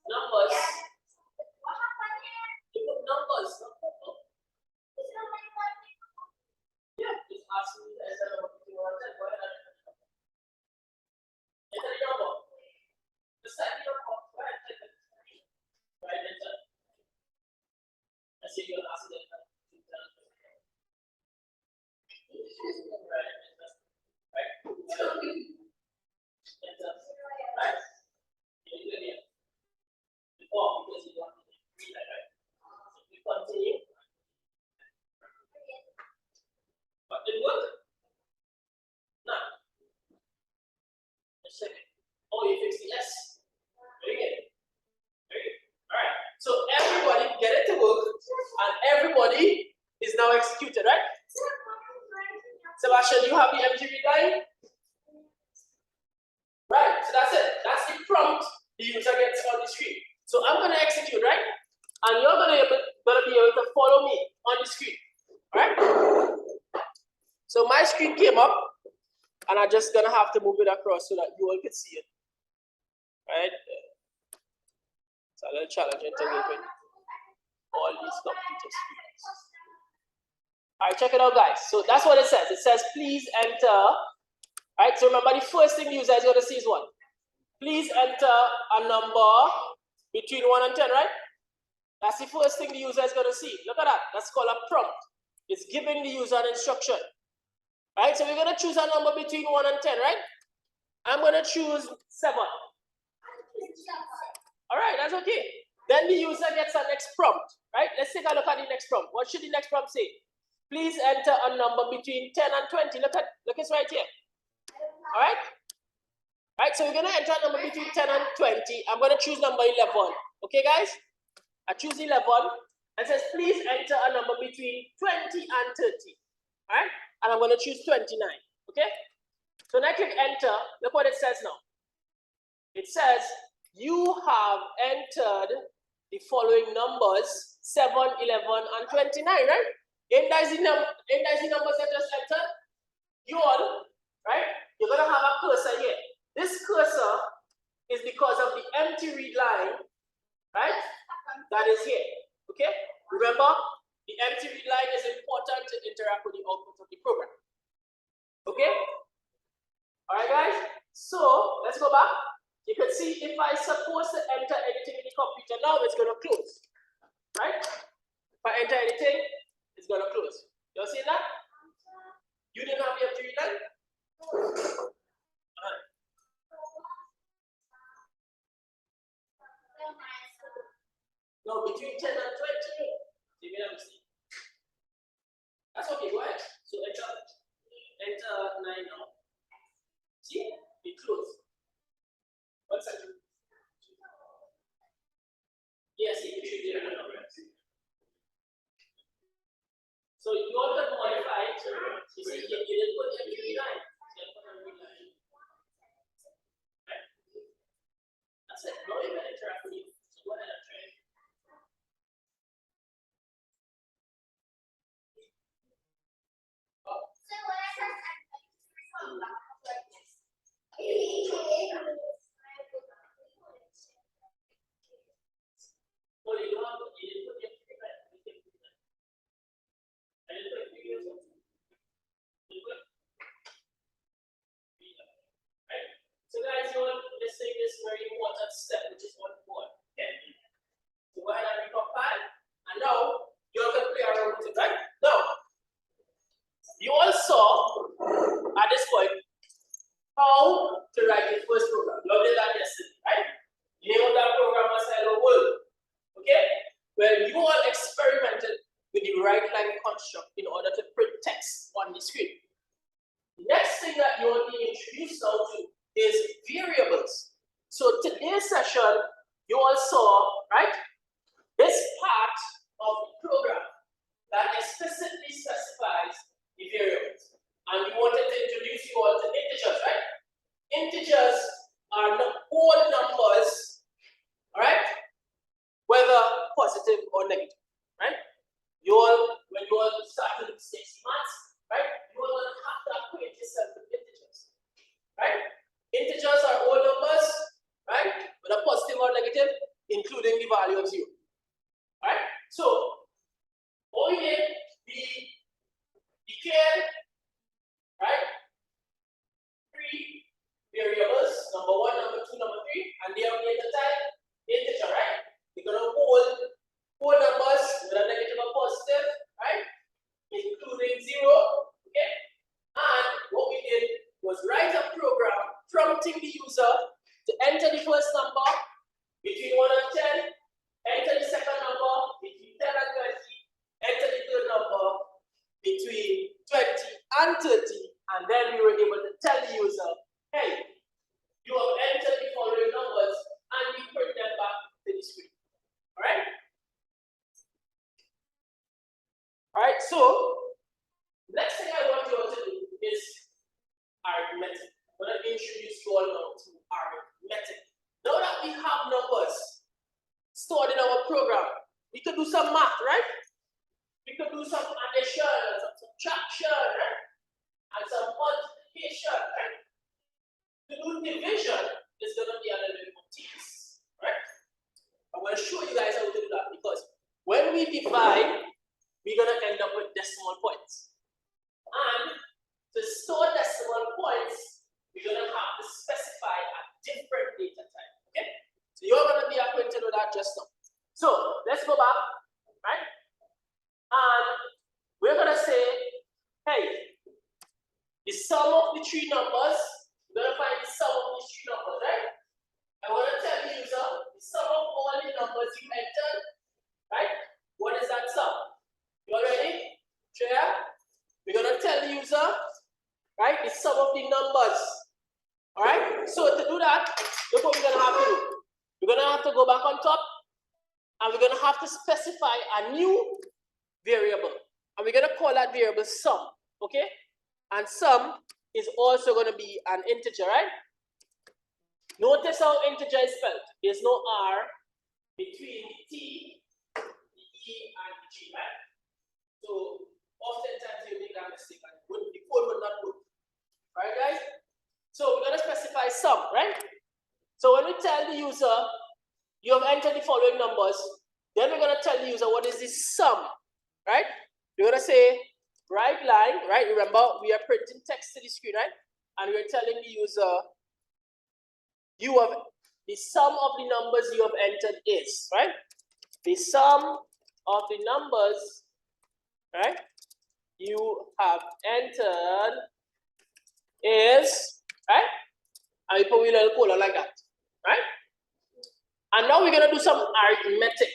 What happened here? You put numbers. Is it like one thing? Yeah, just ask me instead of what you want to go ahead and enter the number. Just type the number. Go ahead and type it. Right, enter. Let's see if you're asking them. Right, enter. Right. Enter. Right. You do it here. Before, because you want to read that, right? So we continue. But it worked. Now, let's check it. Oh, you fixed the S. Very good. Very good. Alright. So everybody get it to work and everybody is now executed, right? Sebastian, you have the empty read line? Right, so that's it. That's the prompt the user gets on the screen. So I'm gonna execute, right? And you're gonna be able to follow me on the screen. Alright? So my screen came up and I'm just gonna have to move it across so that you all can see it. Right? It's a little challenging to live in all these computer screens. Alright, check it out, guys. So that's what it says. It says, please enter. Alright, so remember the first thing the user is going to see is what? Please enter a number between 1 and 10, right? That's the first thing the user is going to see. Look at that. That's called a prompt. It's giving the user an instruction. Alright, so we're going to choose a number between 1 and 10, right? I'm going to choose 7. Alright, that's okay. Then the user gets a next prompt, right? Let's take a look at the next prompt. What should the next prompt say? Please enter a number between 10 and 20. Look, it's right here. Alright? Right, so we're going to enter a number between 10 and 20. I'm going to choose number 11. Okay, guys? I choose 11 and says, please enter a number between 20 and 30. Alright? And I'm going to choose 29. Okay? So when I click enter, look what it says now. It says, you have entered the following numbers 7, 11, and 29, right? And that's the numbers that just entered. You all, right? You're gonna have a cursor here. This cursor is because of the empty read line, right? That is here. Okay? Remember, the empty read line is important to interact with the output of the program. Okay? Alright, guys? So let's go back. You can see if I suppose to enter anything in the computer now, it's gonna close. Right? If I enter anything, it's gonna close. You see that? You didn't have the empty read line? No, between 10 and 20. You may have seen. That's okay, go ahead. So enter 9 now. See? It closed. 1 second. Yes, it should be enough. So you want to modify it. You see, you didn't put every line. Right? That's it. No, you can interact with you. So go ahead and try it. So when I press Well, you don't have to, you didn't put the empty line. I didn't put the videos on. Right? So guys, you want to take this very important step, which is 1 4. Okay? So go ahead and recompile. And now you're going to play around with it, right? Now, you all saw at this point how to write the first program. You all did that yesterday, right? The name of that program was Hello World. Okay? Well, you all experimented with the right line construct in order to print text on the screen. The next thing that you will be introduced now to is variables. So today's session, you all saw, right, this part of the program that explicitly specifies the variables. And we wanted to introduce you all to integers, right? Integers are whole numbers, all right? Whether positive or negative, right? You all, when you all start to do 6 months, right? You all will have to acquaint yourself with integers, right? Integers are whole numbers, right? Whether positive or negative, including the value of 0, right? So, what we did, we declared, right, 3 variables, number 1, number 2, number 3, and they are data type integer, right? We're gonna hold whole numbers, whether negative or positive, right? Including 0, okay? And what we did was write a program prompting the user to enter the first number between 1 and 10, enter the second number between 10 and 20, enter the third number between 20 and 30, and then we were able to tell the user, hey, you have entered the following numbers, and we print them back to the screen. Alright? Alright, so next thing I want you all to do is arithmetic. I'm going to introduce you all now to arithmetic. Now that we have numbers stored in our program, we could do some math, right? We could do some addition, some subtraction, right? And some multiplication, right? To do division is going to be a little bit more tedious, right? I'm going to show you guys how to do that because when we divide, we're going to end up with decimal points. And to store decimal points, we're going to have to specify a different data type, okay? So you're going to be acquainted with that just now. So let's go back, right? And we're going to say, hey, the sum of the 3 numbers, we're going to find the sum of these 3 numbers, right? I want to tell the user the sum of all the numbers you entered, right? What is that sum? You all ready? Share? We're going to tell the user, right, the sum of the numbers. All right? So to do that, look what we're going to have to do. We're going to have to go back on top, and we're going to have to specify a new variable. And we're going to call that variable sum, okay? And sum is also going to be an integer, right? Notice how integer is spelled. There's no R between the T, the E, E and G, right? So oftentimes you make that mistake and the code will not work. Right, guys? So we're gonna specify sum, right? So when we tell the user you have entered the following numbers, then we're gonna tell the user what is the sum, right? We're gonna say right line, right? Remember, we are printing text to the screen, right? And we're telling the user you have the sum of the numbers you have entered is, right? The sum of the numbers, right, you have entered is, right? And we put a little color like that, right? And now we're gonna do some arithmetic,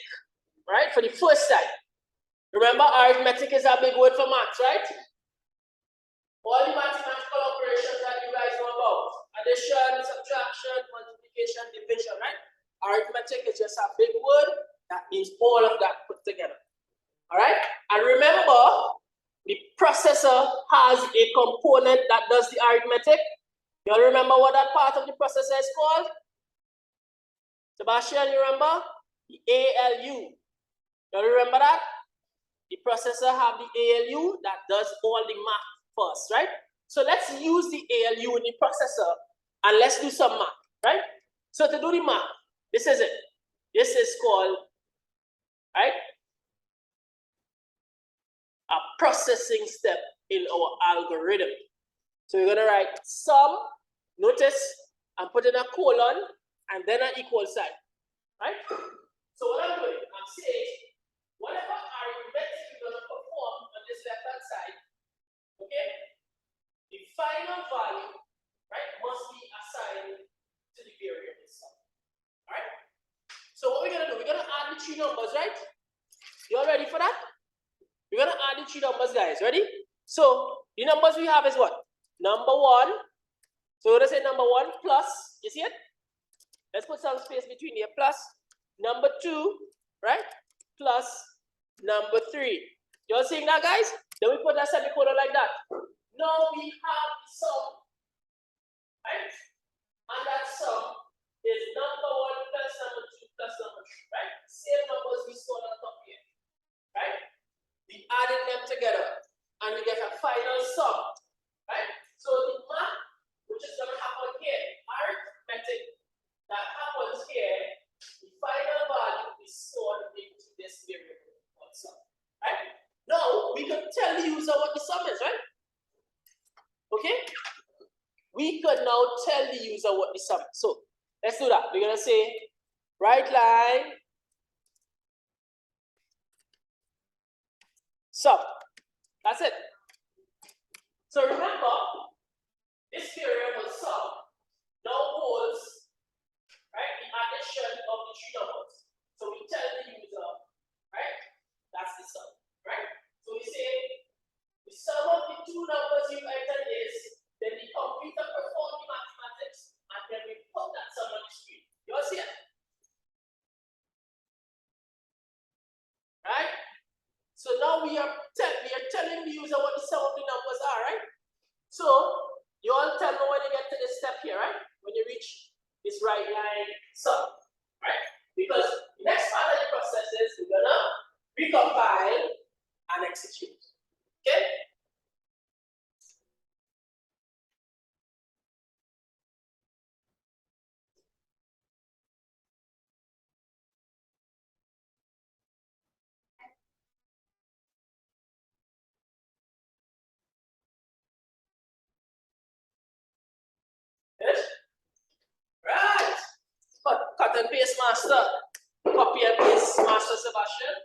right? For the first time. Remember, arithmetic is a big word for maths, right? All the mathematical operations that you guys know about. Addition, subtraction, multiplication, division, right? Arithmetic is just a big word that means all of that put together. All right? And remember, the processor has a component that does the arithmetic. You all remember what that part of the processor is called? Sebastian, you remember? The ALU. You all remember that? The processor have the ALU that does all the math first, right? So let's use the ALU in the processor and let's do some math, right? So to do the math, this is it. This is called, right, a processing step in our algorithm. So we're gonna write sum, notice, I'm putting a colon and then an equal sign, right? So what I'm doing, I'm saying, whatever arithmetic you're gonna perform on this left-hand side, okay, the final value, right, must be assigned to the variable sum, all right? So what we're gonna do, we're gonna add the three numbers, right? You all ready for that? We're gonna add the three numbers, guys. Ready? So the numbers we have is what? Number one. So we're gonna say number one plus. You see it? Let's put some space between here. Plus number two, right? Plus number three. You all seeing that, guys? Then we put that semicolon like that. Now we have the sum, right? And that sum is number one plus number two plus number three, right? Same numbers we saw on top here, right? We added them together and we get a final sum, right? So the math, which is going to happen here, arithmetic that happens here, the final value is stored into this variable called sum, right? Now we can tell the user what the sum is, right? Okay? We could now tell the user what the sum is. So let's do that. We're going to say right line sum. That's it. So remember, this variable sum now holds, right, the addition of the three numbers. So we tell the user, right, that's the sum, right? So we say the sum of the two numbers you entered is, then the computer performs the mathematics, and then we put that sum on the screen. You all see it? Right? So now we are telling the user what the sum of the numbers are, right? So you all tell me when you get to this step here, right? When you reach this right line sum, right? Because the next part of the process is we're gonna recompile and execute. Okay? Yes? Right. Cut and paste master. Copy and paste master Sebastian.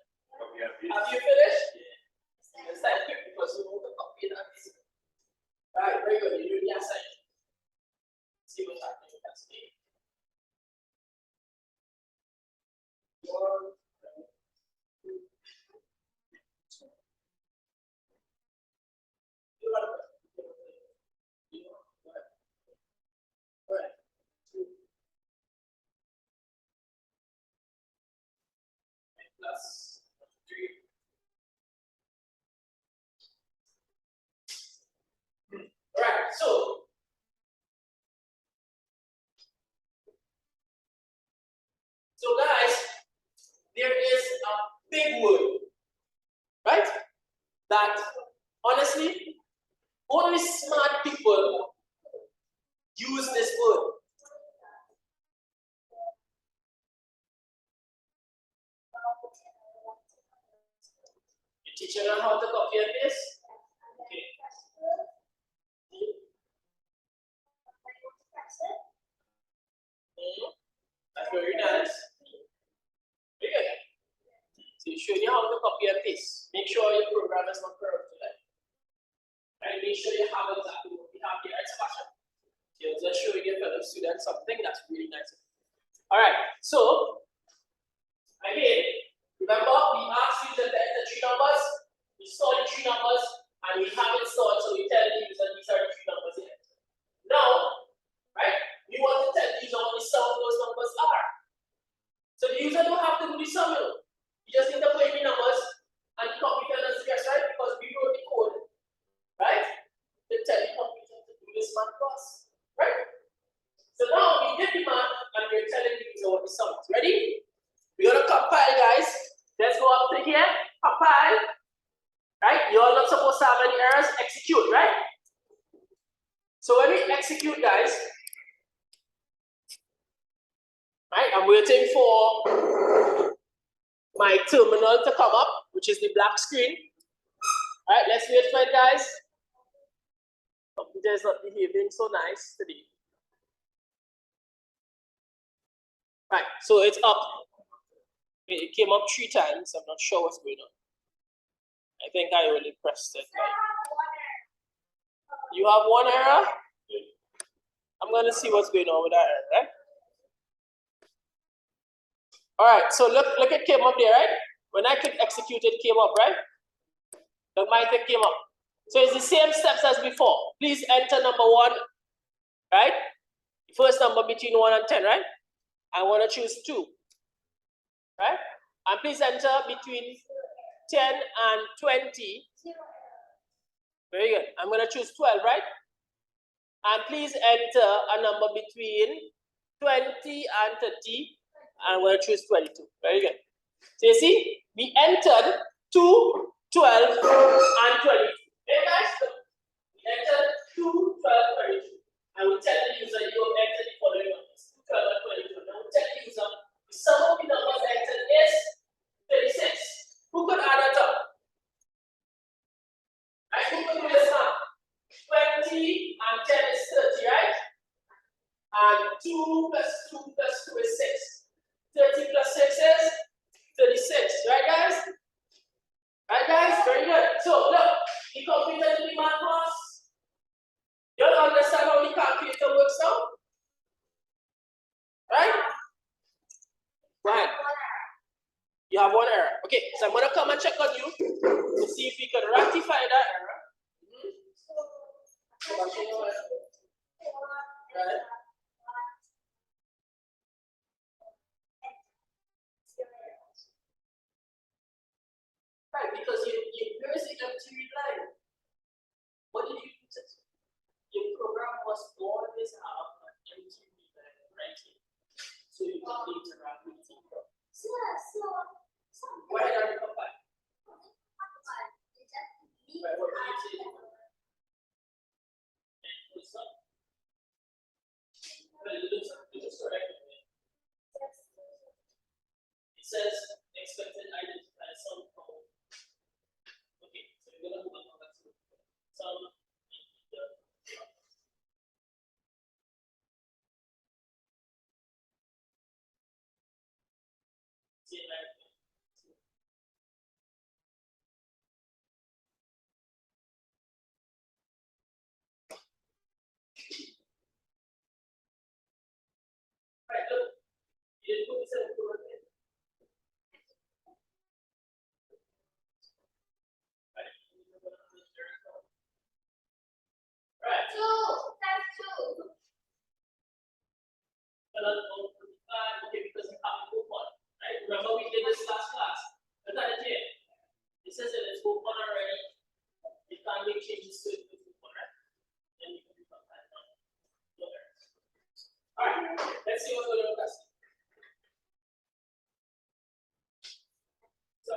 Have you finished? Yeah. It's time quick because we want to copy and paste. Right, very good. You do the assignment. See what's happening with that screen. One, two, you got it. Right. Two. Plus three. Right, so guys, there is a big word that honestly, only smart people use this word. You teach them how to copy and paste? Okay. That's very nice. Very good. So you showing you how to copy and paste. Make sure your program is not corrupt today. And make sure you have exactly what we have here. It's fashion. You're just showing your fellow students something that's really nice. All right. So again, remember we asked you to enter three numbers. We saw the three numbers and we have it stored, so we tell the user these are the three numbers here. Now, right, we want to tell the user what the sum of those numbers are. So the user don't have to do the sum. You just need to put in the numbers and the computer does the rest, right? Because we wrote the code, right? To tell the computer to do this math for us, right? So now we did the math and we're telling the user what the sum is. Ready? We're gonna compile, guys. Let's go up to here. Compile. Right? You're not supposed to have any errors. Execute, right? So when we execute, guys, right? I'm waiting for my terminal to come up, which is the black screen. All right, let's wait for it, guys. Computer is not behaving so nice today. Right, so it's up. It came up 3 times. I'm not sure what's going on. I think I already pressed it. You have 1 error? I'm going to see what's going on with that error, right? All right, so look, it came up there, right? When I click execute, it came up, right? Look, my thing came up. So it's the same steps as before. Please enter number 1, right? The first number between 1 and 10, right? I want to choose 2, right? And please enter between 10 and 20. Very good. I'm going to choose 12, right? And please enter a number between 20 and 30. I'm going to choose 22. Very good. So you see, we entered 2, 12, and 22. Okay, guys? We entered 2, 12, 22. I will tell the user you have entered the following numbers: 2, 12, and 22. Now, I will tell the user the sum of the numbers entered is 36. Who could add that up? I think we do this now. 20 and 10 is 30, right? And 2 plus 2 plus 2 is 6. 30 plus 6 is 36, right, guys? Right, guys? Very good. So, look, the computer did the math for us. You don't understand how the calculator works now? Right? Right. You have 1 error. Okay, so I'm going to come and check on you to see if we can rectify that error. Right. Right, because here's the empty read line. What did you do? Your program must always have an empty read line right here. So you can interact with it. Go ahead and compile. Right, what do you say? Well, it looks correct. It says expected identifier some code. Okay, so we're gonna move on to some. Right, look, you didn't put this in the right. Right. 2, that's 2. Okay, because you have to move on. Right? Remember we did this last class. Look at it here. It says that it's move on already. You can't make changes to it with move on, right? Then you can become that one. Alright, let's see what's going on with us. So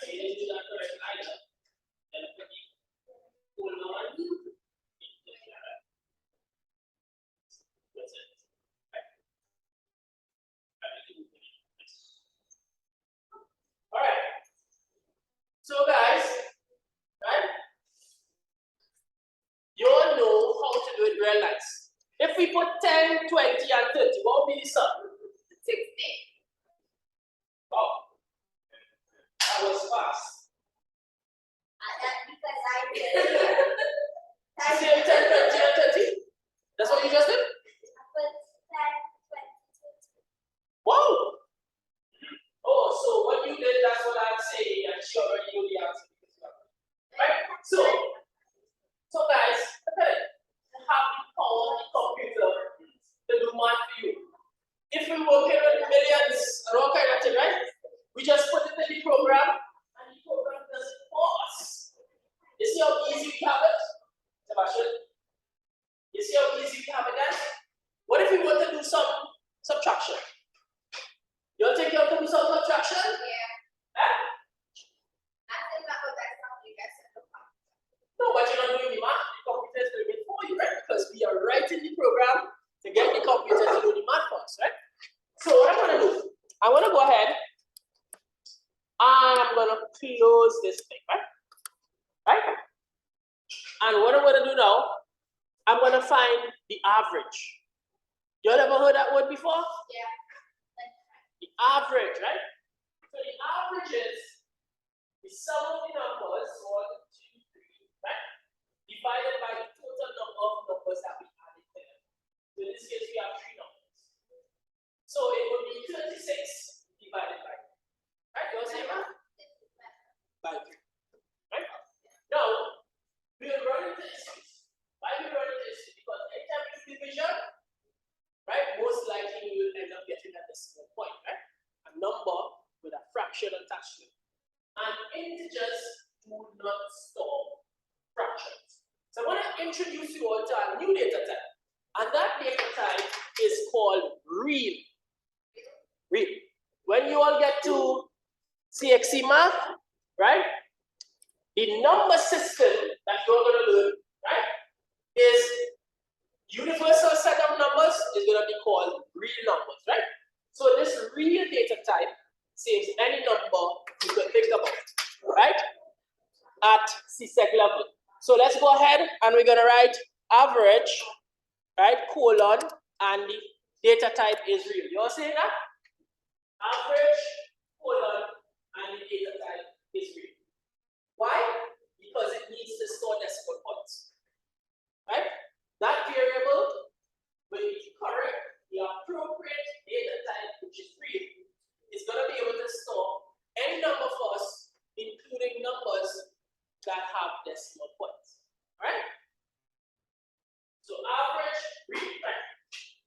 So you didn't do that correct either. Then put the colon. That's it. All right. So guys, right? You all know how to do it real nice. If we put 10, 20, and 30, what will be the sum? 60. Wow. That was fast. That's because I did. You say 10, 20, and 30? That's what you just did? I put 10, 20, 20. Wow. Oh, so what you did, that's what I'm saying, and she already knew the answer. Right? So guys, okay, you have the power of the computer to do math for you. If we work in millions and all kind of thing, right? We just put it in the program, and the program does it for us. You see how easy we have it? Sebastian? You see how easy we have it, guys? What if we want to do some subtraction? You don't think you have to do some subtraction? Yeah. Huh? I think that was that's something you guys said. No, but you're not doing the math. The computer is doing it for you, right? Because we are writing the program to get the computer to do the math for us, right? So what I'm gonna do, I'm gonna go ahead and I'm gonna close this thing, right? Right? And what I'm gonna do now, I'm gonna find the average. You all ever heard that word before? Yeah. The average, right? So the average is the sum of the numbers, 1, 2, 3, right? Divided by the total number of numbers that we added there. So in this case, we have 3 numbers. So it would be 36 divided by 3. Right? You all say that? By 3. Right? Now, we will run into issues. Why we run into issues? Because anytime we do division, right, most likely we will end up getting a decimal point, right? A number with a fraction attached to it. And integers do not store fractions. So I want to introduce you all to a new data type. And that data type is called real. Real. When you all get to CXC math, right? The number system that you're going to learn, right, is universal set of numbers is going to be called real numbers, right? So this real data type saves any number you can think about, right? At CSEC level. So let's go ahead and we're going to write average, right, colon, and the data type is real. You all saying that? Average, colon, and the data type is real. Why? Because it needs to store decimal points, right? That variable will be correct, the appropriate data type, which is real, is going to be able to store any number for us, including numbers that have decimal points, right? So average, real, right?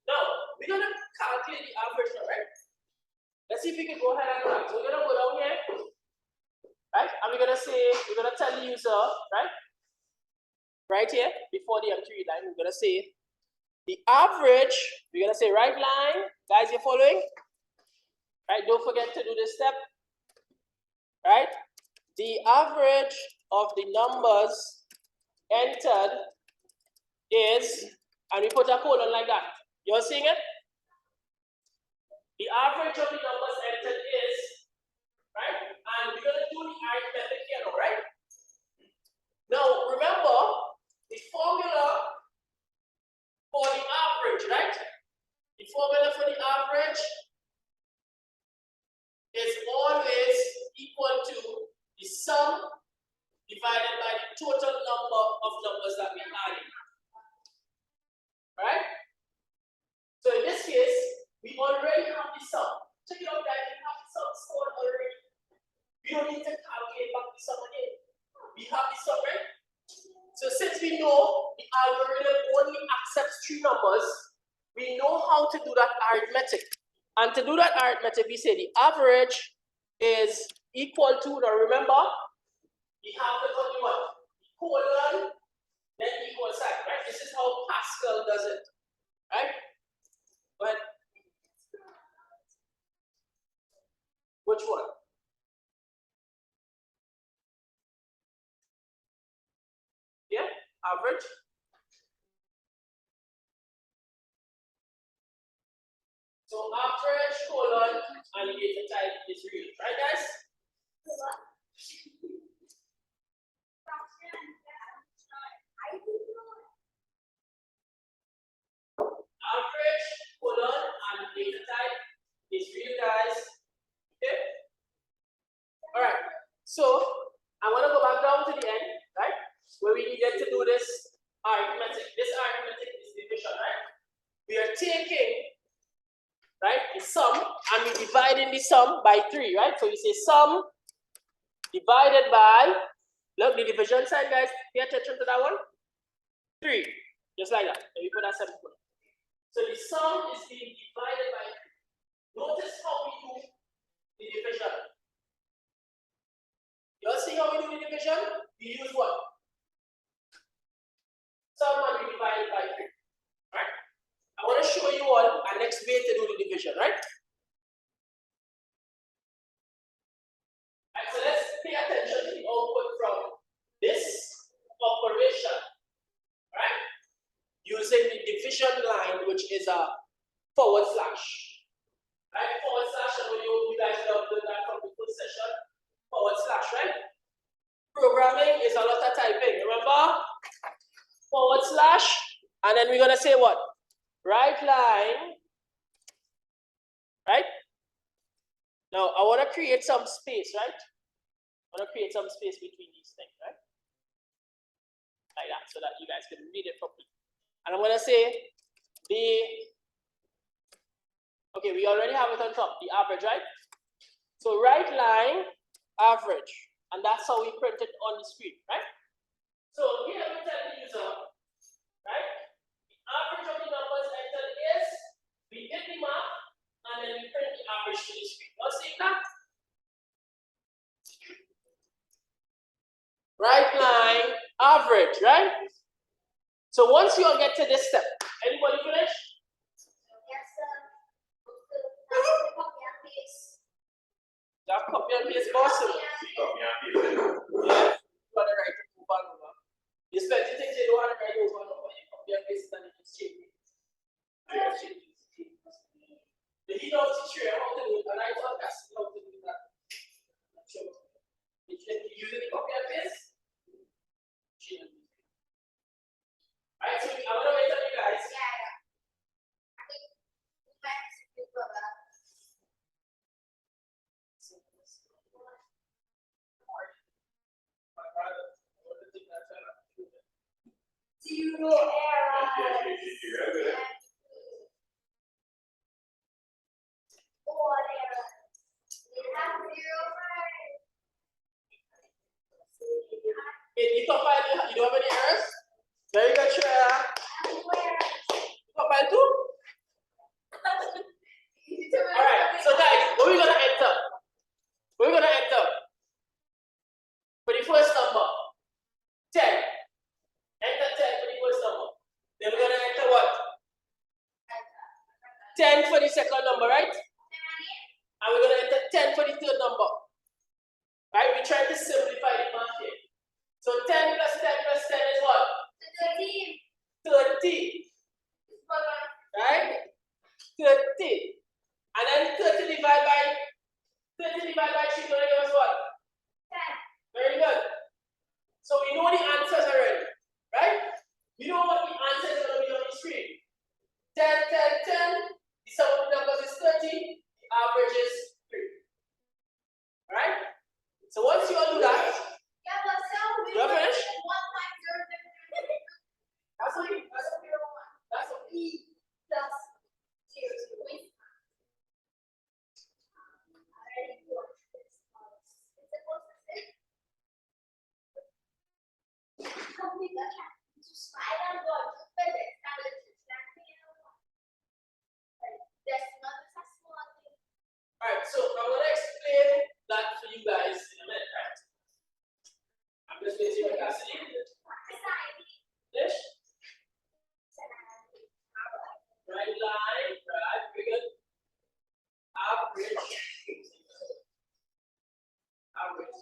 Now, we're going to calculate the average now, right? Let's see if we can go ahead and do that. So we're going to go down here, right? And we're going to tell the user, right? Right here, before the M3 line, we're going to say the average, we're going to say right line. Guys, you're following? Right, don't forget to do this step. Right? The average of the numbers entered is, and we put a colon like that. You're seeing it? The average of the numbers entered is, right? And we're going to do the arithmetic here now, right? Now, remember, the formula for the average, right? The formula for the average is always equal to the sum divided by the total number of numbers that we added. Right? So in this case, we already have the sum. Check it out, guys. We have the sum stored already. We don't need to calculate back the sum again. We have the sum, right? So since we know the algorithm only accepts 3 numbers, we know how to do that arithmetic. And to do that arithmetic, we say the average is equal to, now remember, we have to put the what? Colon, then equal sign, right? This is how Pascal does it, right? Go ahead. Which one? average. So average colon and data type is real, right guys? Average colon and data type is real, guys. Okay. All right. So I want to go back down to the end, right? Where we needed to do this arithmetic. This arithmetic is division, right? We are taking, right, the sum and we dividing the sum by 3, right? So you say sum divided by, look, the division sign, guys. Pay attention to that one. 3, just like that. And we put that 7. So the sum is being divided by 3. Notice how we do the division. You all see how we do the division? We use what? Sum and we divide it by 3. Right? I want to show you all our next way to do the division, right? Right, so let's pay attention to the output from this operation, right? Using the division line, which is a forward slash. Right? Forward slash, and you guys know that from the first session. Forward slash, right? Programming is a lot of typing, remember? Forward slash, and then we're gonna say what? Right line, right? Now I want to create some space, right? I want to create some space between these things, right? Like that, so that you guys can read it properly. And I'm gonna say okay, we already have it on top, the average, right? So right line, average, and that's how we print it on the screen, right? So here we tell the user, right? The average of the numbers entered is, we hit the mark, and then we print the average to the screen. You see that? Right line, average, right? So once you all get to this step, anybody finish? Yes, sir. That copy and paste awesome. Yeah, you want to write it over and over. There's plenty things you don't want to write over and over. You copy and paste and you just change it. The heat of the tray, how to do it, and I thought that's how to do that. So, if you use the copy and paste, change it. Alright, so I'm gonna wait on you guys. Zero error. One error. You have 0 right. You compile, you don't have any errors? Very good, Shreya. You compile too? Alright, so guys, what we're gonna enter? We're gonna enter for the first number, 10. Enter 10 for the first number. Then we're gonna enter what? 10 for the second number, right? And we're gonna enter 10 for the third number. Right? We're trying to simplify the math here. So 10 plus 10 plus 10 is what? 30. Right? 30. And then 30 divided by 3 is going to give us what? 10. Very good. So we know the answers already. Right? We know what the answer is going to be on the screen. 10, 10, 10. The sum of the numbers is 30. The average is 3. Alright? So once you all do that, you are finished? That's okay. That's okay. Alright, so I'm going to explain that to you guys in a minute, right? I'm just going to see my class in English. Right line, right, very good. Average. Average.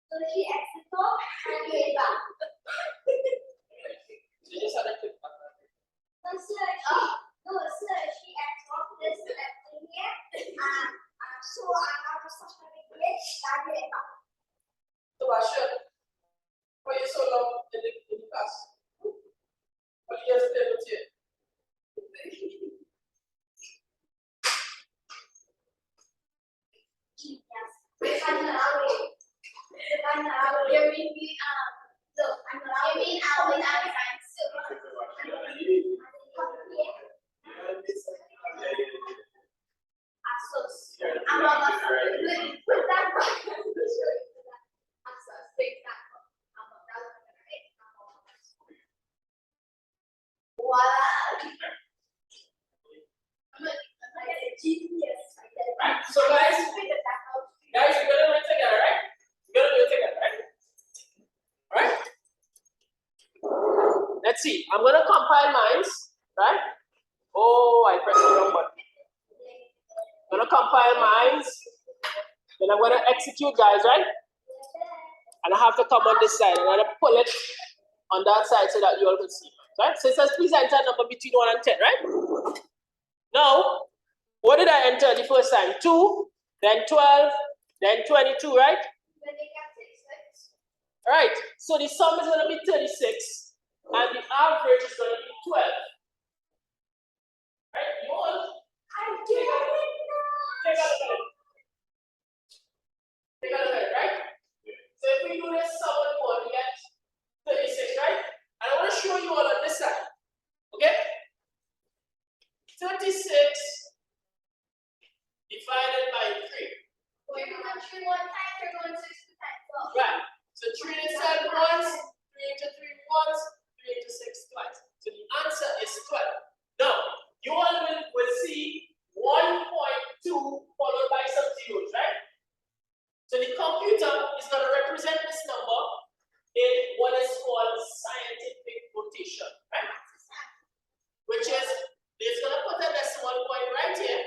So she exits off and gave back. You just had to click back. No, sir, she acts off this thing here. So I was such a big bitch, I gave back. So I should. Why you so long in the class? What you just did with you? Yes. I'm not out. I'm not out. You mean me? Look, I'm not out. You mean out with our friends? I'm not that. Put that back. Voila. I'm like a genius. Right. So guys, we're gonna do it together, right? We're gonna do it together, right? Right? Let's see. I'm gonna compile mines, right? Oh, I pressed the wrong button. I'm gonna compile mines. Then I'm gonna execute, guys, right? And I have to come on this side. I'm gonna pull it on that side so that you all can see. Right? So it says please enter a number between 1 and 10, right? Now, what did I enter the first time? 2, then 12, then 22, right? Right. So the sum is going to be 36, and the average is going to be 12. Right? You all take a look at it. Take a look at it, right? So if we do this sum and one, we get 36, right? And I want to show you all on this side. Okay? 36 divided by 3. We're going 3 1 times, we're going 6 times. Right. So 3 into 7 once, 3 into 3 once, 3 into 6 twice. So the answer is 12. Now, you all will see 1.2 followed by some zeros, right? So the computer is going to represent this number in what is called scientific notation, right? Which is, it's going to put a decimal point right here,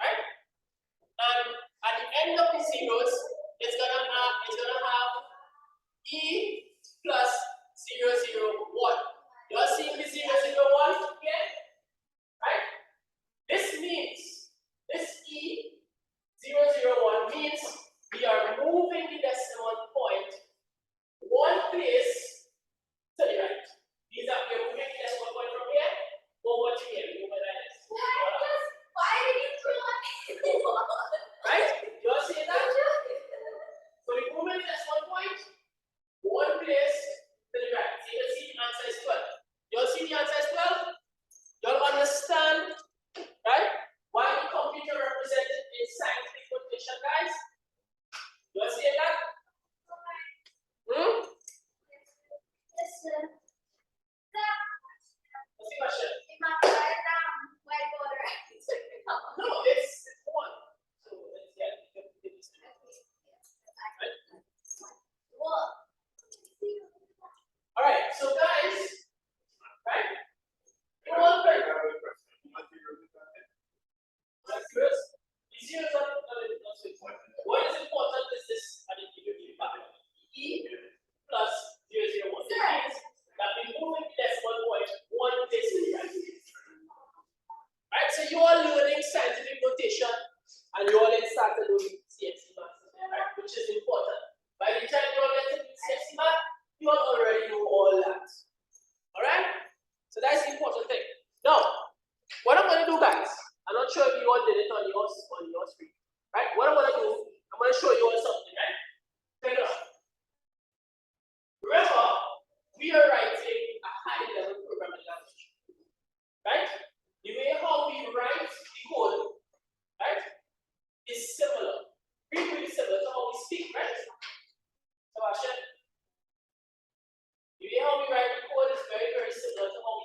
right? And at the end of the zeros, it's going to have E plus 0, 0, 1. You are seeing the 0, 0, 1 here, right? This means, this E 0, 0, 1 means we are moving the decimal point one place to the right. These are, we are moving the decimal point from here over to here. We move it like this. Why did you draw it? Right? You are seeing that? So we move the decimal point one place to the right. So you can see the answer is 12. You all see the answer is 12?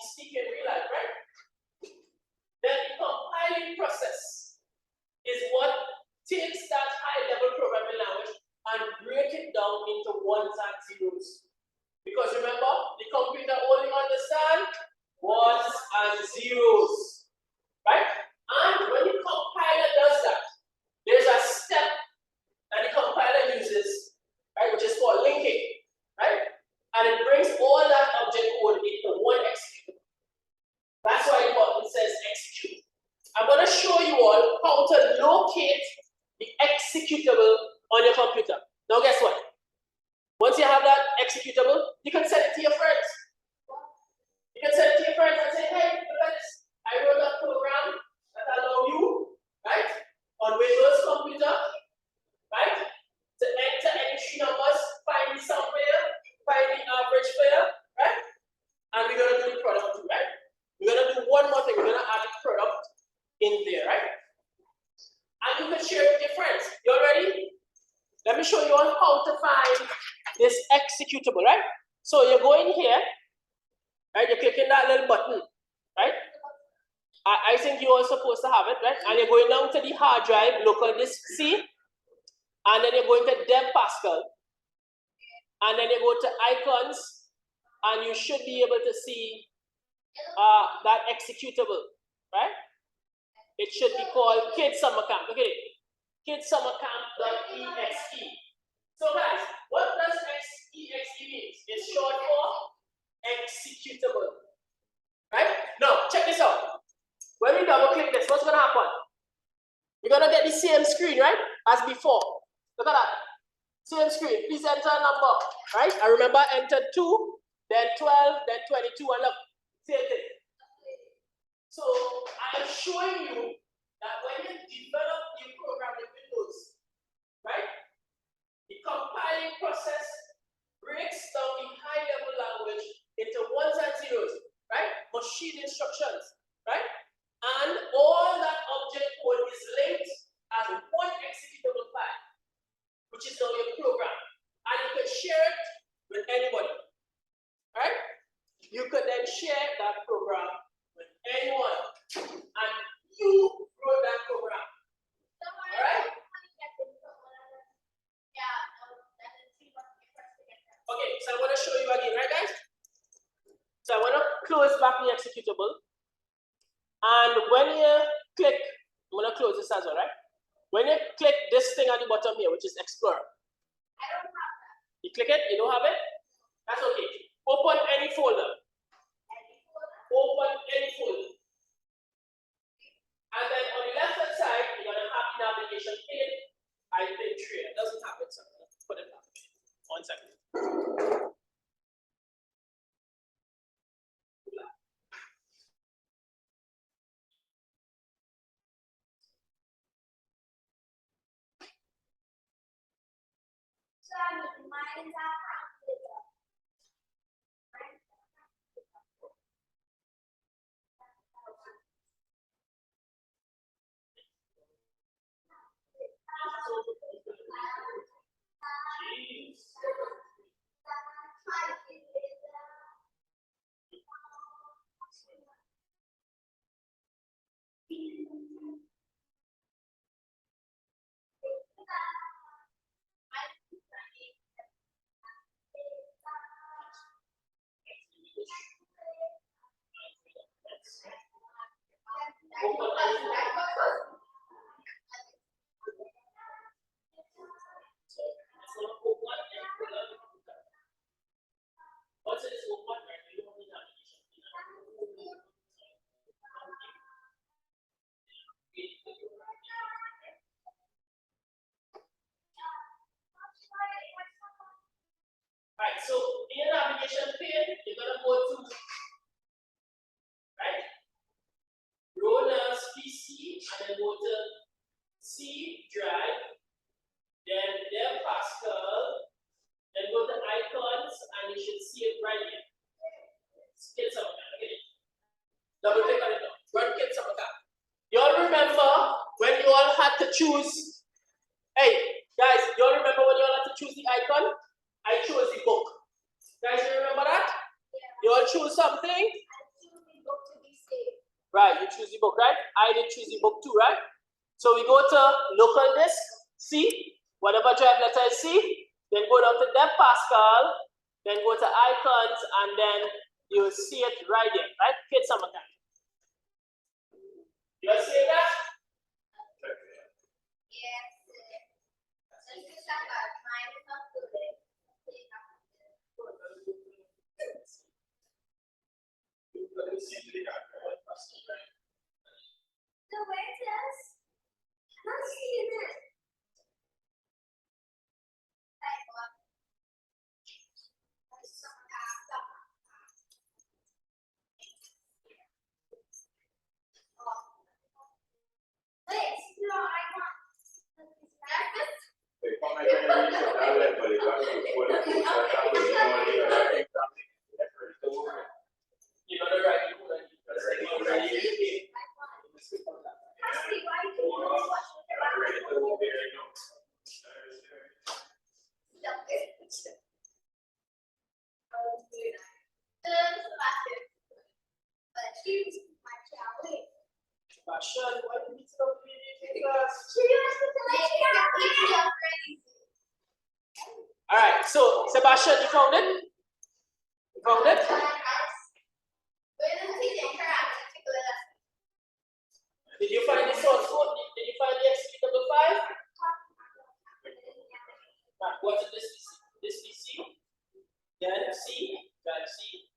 speak in real life, right? Then the compiling process is what takes that high-level programming language and break it down into ones and zeros. Because remember, the computer only understands ones and zeros, right? And when the compiler does that, there's a step that the compiler uses, right, which is called linking, right? And it brings all that object code into one executable. That's why the button says execute. I'm going to show you all how to locate the executable on your computer. Now guess what? Once you have that executable, you can send it to your friends. You can send it to your friends and say, hey, look at this. I wrote a program that allows you, right, on Windows computer, right, to enter any three numbers, find the sum pair, find the average pair, right? And we're going to do the product too, right? We're going to do one more thing. We're going to add the product in there, right? And you can share it with your friends. You all ready? Let me show you all how to find this executable, right? So you're going here, right? You're clicking that little button, right? I think you're all supposed to have it, right? And you're going down to the hard drive, local disk C, and then you're going to Dev Pascal, and then you go to icons, and you should be able to see that executable, right? It should be called Kid Summer Camp. Okay, kidsummercamp.exe. So guys, what does exe mean? It's short for executable, right? Now check this out. When we double click this, what's going to happen? You're going to get the same screen, right, as before. Look at that. Same screen. Please enter a number, right? I remember enter 2, then 12, then 22, and look, same thing. So I am showing you that when you develop the program in Windows, right, the compiling process breaks down the high-level language into ones and zeros, right? Machine instructions, right? And all that object code is linked as one executable file, which is now your program. And you can share it with anybody, right? You could then share that program with anyone. And you wrote that program. All right? Okay, so I want to show you again, right, guys? So I want to close back the executable. And when you click, I'm going to close this as well, right? When you click this thing at the bottom here, which is Explorer, I don't have that. you click it, you don't have it? That's okay. Open any folder. Open any folder. And then on the left hand side, you're going to have the navigation pane. I think tree. It doesn't have it, so I'm going to put it back. 1 second. So mine is our computer. Once it is open, right, you don't need navigation. Right, so in your navigation pane, you're going to go to, right, Rollers PC, and then go to C drive, then Dev Pascal, then go to icons, and you should see it right here. Kid Summer Camp, okay? Double click on it now. Run Kid Summer Camp. You all remember when you all had to choose? Hey, guys, you all remember when you all had to choose the icon? I chose the book. Guys, you remember that? Yeah. You all choose something? Right, you choose the book, right? I did choose the book too, right? So we go to local disk, C, whatever drive letter is C, then go down to Dev Pascal, then go to icons, and then you will see it right there, right? Kids summertime. You see that? Yes. This is about mine is not good. The way it is. I'm not seeing it. Wait, no, I want. You got it right. Sebastian, why did you stop reading class? All right, so Sebastian, you found it? You found it? Did you find the source code? Did you find the XP55? What's this PC? This PC? Then C, drive C.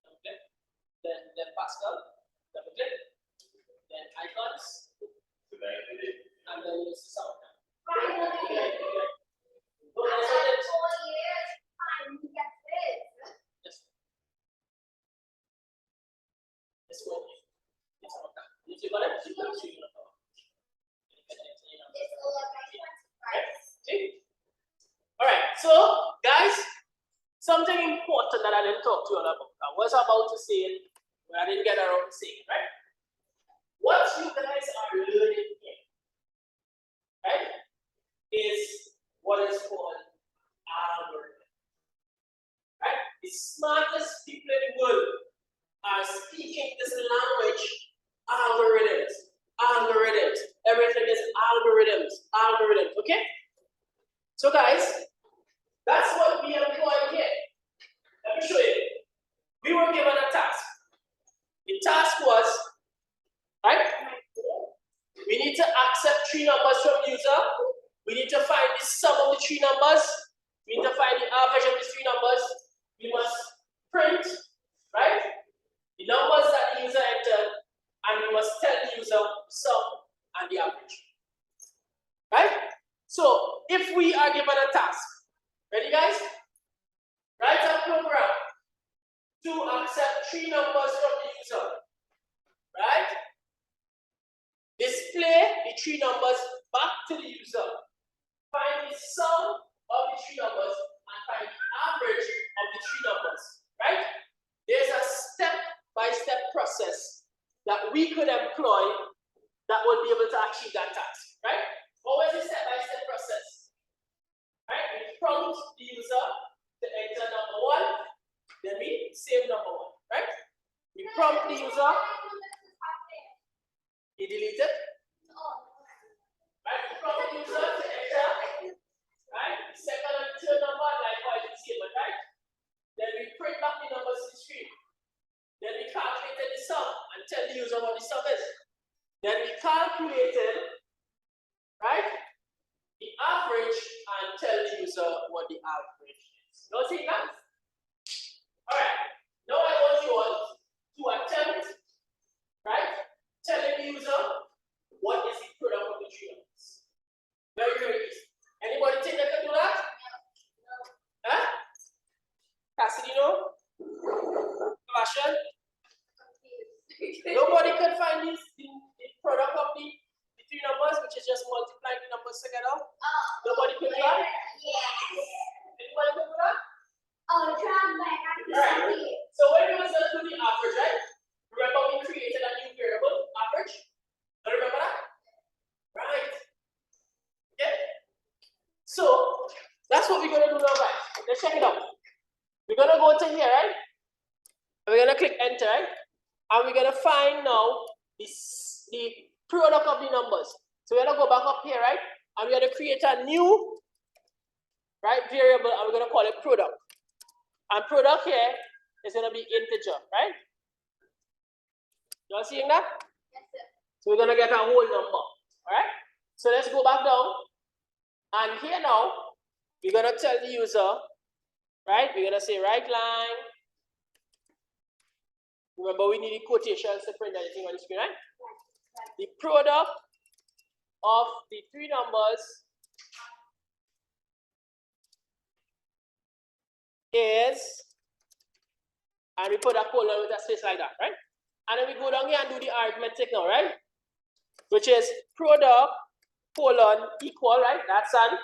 Double click. Then Pascal. Double click. Then icons. And then you see sound. This one. If you got it, you can see it. All right, so guys, something important that I didn't talk to you all about. I was about to say it, but I didn't get around to saying it, right? What you guys are learning here, right, is what is called algorithm. Right? The smartest people in the world are speaking this language, algorithms, algorithms. Everything is algorithms, algorithms, okay? So guys, that's what we are employing here. Let me show you. We were given a task. The task was, right? We need to accept 3 numbers from user. We need to find the sum of the 3 numbers. We need to find the average of the 3 numbers. We must print, right, the numbers that the user entered, and we must tell the user the sum and the average. Right? So, if we are given a task, ready guys? Write a program to accept 3 numbers from the user. Right? Display the 3 numbers back to the user. Find the sum of the 3 numbers and find the average of the 3 numbers. Right? There's a step-by-step process that we could employ that will be able to achieve that task. Right? What was the step-by-step process? Right? We prompt the user to enter number 1, then we save number 1. Right? We prompt the user. He deleted. Right? We prompt the user to enter. Right? The second and third number, likewise we save it, right? Then we print back the numbers to the screen. Then we calculated the sum and tell the user what the sum is. Then we calculated, right, the average and tell the user what the average is. You see that? Alright, now I want you all to attempt, right, telling the user what is the product of the 3 numbers. Very, very easy. Anybody think they can do that? No. Huh? Cassidy, no? Sebastian? Nobody can find the product of the 3 numbers, which is just multiplying the numbers together. Nobody can do that? Yes. Anybody can do that? Oh, try my Right. So when we was going to do the average, right? Remember we created a new variable, average? Do you remember that? Right. Okay. So that's what we're going to do now, guys. Let's check it out. We're going to go to here, right? And we're going to click enter, right? And we're gonna find now the product of the numbers. So we're gonna go back up here, right? And we're gonna create a new, right, variable, and we're gonna call it product. And product here is gonna be integer, right? Y'all seeing that? Yes, sir. So we're gonna get a whole number, all right? So let's go back down. And here now, we're gonna tell the user, right? We're gonna say right line. Remember, we need the quotations to print anything on the screen, right? The product of the three numbers is, and we put a colon with a space like that, right? And then we go down here and do the arithmetic now, right? Which is product colon equal, right? That's an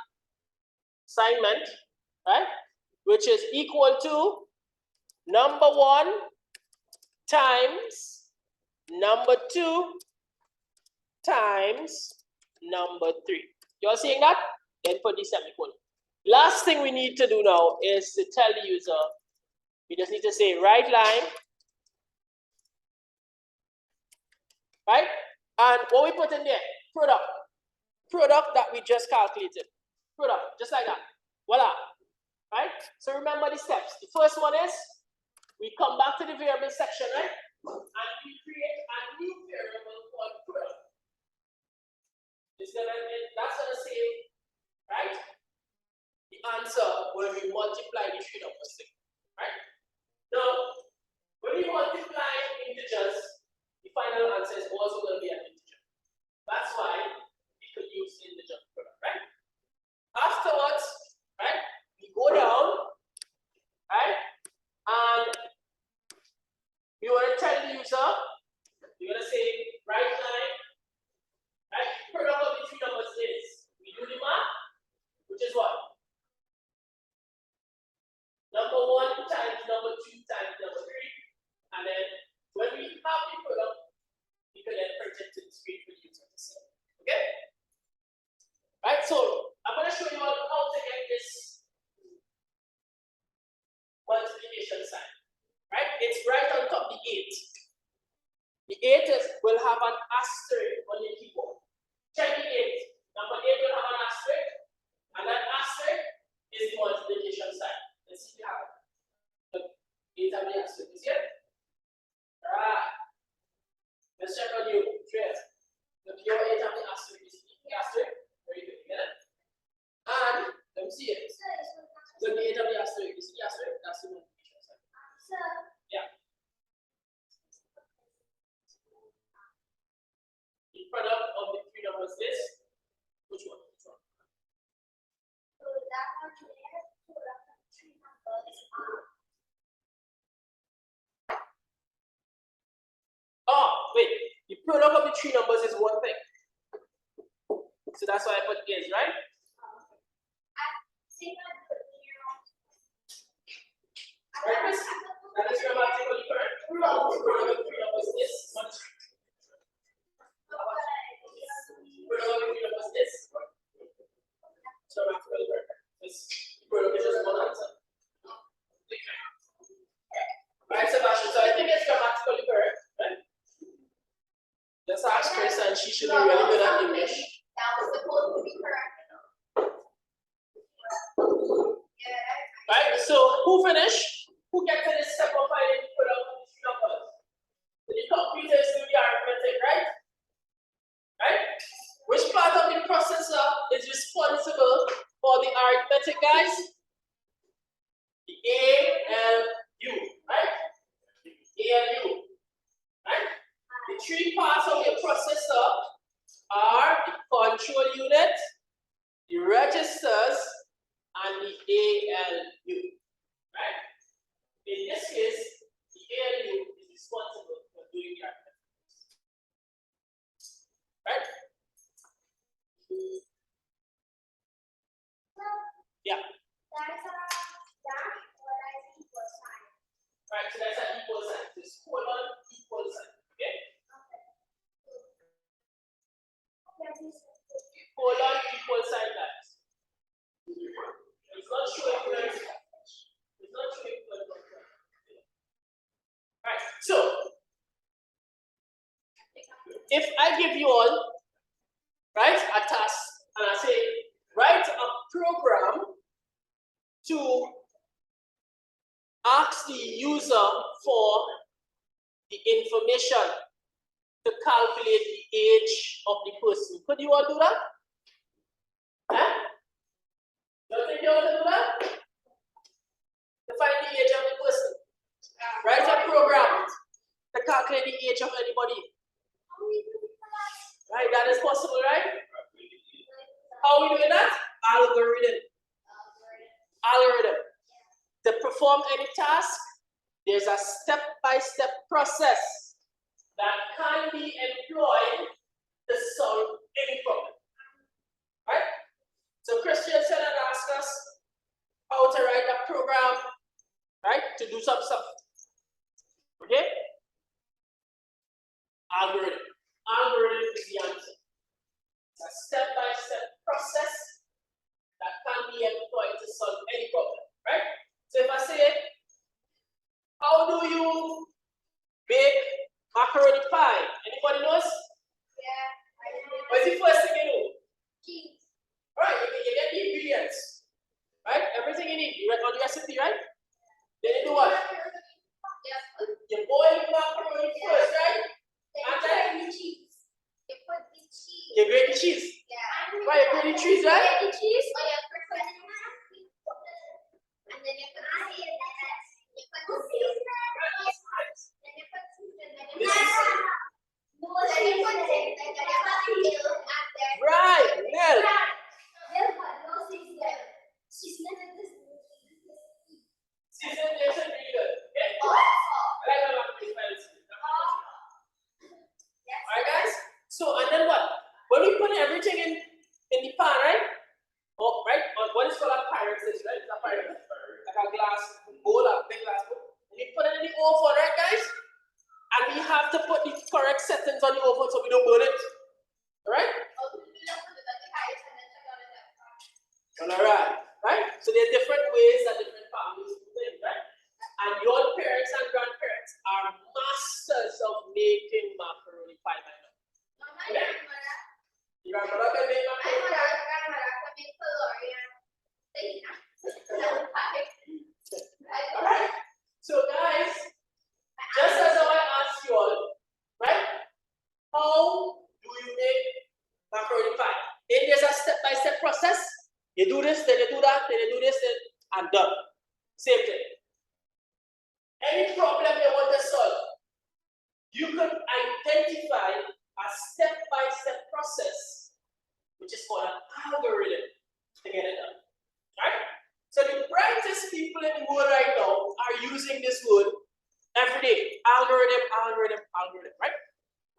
assignment, right? Which is equal to number 1 times number 2 times number 3. You all seeing that? Then put the semicolon. Last thing we need to do now is to tell the user, we just need to say right line, right? And what we put in there, product that we just calculated, product, just like that, voila, right? So remember the steps. The first one is, we come back to the variable section, right? And we create a new variable called product. That's gonna say, right? The answer when we multiply the three numbers, right? Now, when we multiply integers, the final answer is also going to be an integer. That's why we could use integer product, right? Afterwards, right, we go down, right, and we want to tell the user, we're going to say right line, right, product of the three numbers is, we do the math, which is what? Number 1 times number 2 times number 3, and then when we have the product, we can then print it to the screen for the user to see. Okay? Right, so I'm going to show you how to get this multiplication sign. Right? It's right on top of the 8. The 8 will have an asterisk on the keyboard. Check the 8. Number 8 will have an asterisk, and that asterisk is the multiplication sign. Let's see if you have it. Look, 8 have the asterisk. You see it? Alright. Let's check on you. Trail. Look, your 8 have the asterisk. You see the asterisk? Very good. You get it? And let me see it. Look, the 8 have the asterisk. You see the asterisk? That's the multiplication sign. Yeah. The product of the three numbers is which one? Which one? So that one there, product of three numbers are. Oh, wait. The product of the three numbers is one thing. So that's why I put is, right? Right, Chris? That is grammatically correct. The product of the three numbers is one. Product of the three numbers is grammatically correct. This product is just one answer. Right, Sebastian. So I think it's grammatically correct, right? Let's ask Chris, and she should be really good at English. That was supposed to be correct. Right, so who finished? Who gets to this step of finding the product of these numbers? The computer is doing the arithmetic, right? Right? Which part of the processor is responsible for the arithmetic, guys? The ALU, right? The ALU, right? The three parts of your processor are the control unit, the registers, and the ALU, right? In this case, the ALU is responsible for doing the arithmetic, right? Yeah. That's a dash or an equal sign. Right, so that's an equal sign. This colon equal sign. Okay? Colon equal sign, guys. It's not showing plus. It's not showing plus. Right, so if I give you all, right, a task, and I say, write a program to ask the user for the information to calculate the age of the person. Could you all do that? Huh? Don't think you all can do that? To find the age of the person. Write a program to calculate the age of anybody. Right, that is possible, right? How are we doing that? Algorithm. To perform any task, there's a step-by-step process that can be employed to solve any problem. Right? So Christian said and asked us how to write a program, right, to do some stuff. Okay? Algorithm. Algorithm is the answer. It's a step-by-step process that can be employed to solve any problem, right? So if I say, how do you make macaroni pie? Anybody knows? Yeah. What's the first thing you do? Cheese. All right, you get the ingredients, right? Everything you need. You write on the recipe, right? Then you do what? Yeah. You boil the macaroni first, right? And then the cheese. You put the cheese. you grate the cheese. Yeah. Right, you grate the cheese, right? The cheese. Oh yeah. And then you put the season. You put the season. Then you put season. Then you put Right, milk. Season is really good. Okay? I like how macaroni pie is. Alright, guys? So, and then what? When we put everything in the pan, right? Oh, right? What is called a Pyrex dish, right? It's a Pyrex. Like a glass bowl, a big glass bowl. And we put it in the oven, right, guys? And we have to put the correct settings on the oven so we don't burn it. Alright? Alright. Right? So there are different ways that different families do things, right? And your parents and grandparents are masters of making macaroni pie by now. Your grandmother can make macaroni pie. Alright. So guys, just as I asked you all, right? How do you make macaroni pie? Then there's a step-by-step process. You do this, then you do that, then you do this, and done. Same thing. Any problem you want to solve, you could identify a step-by-step process, which is called an algorithm, to get it done. Right? So the brightest people in the world right now are using this word every day. Algorithm, right?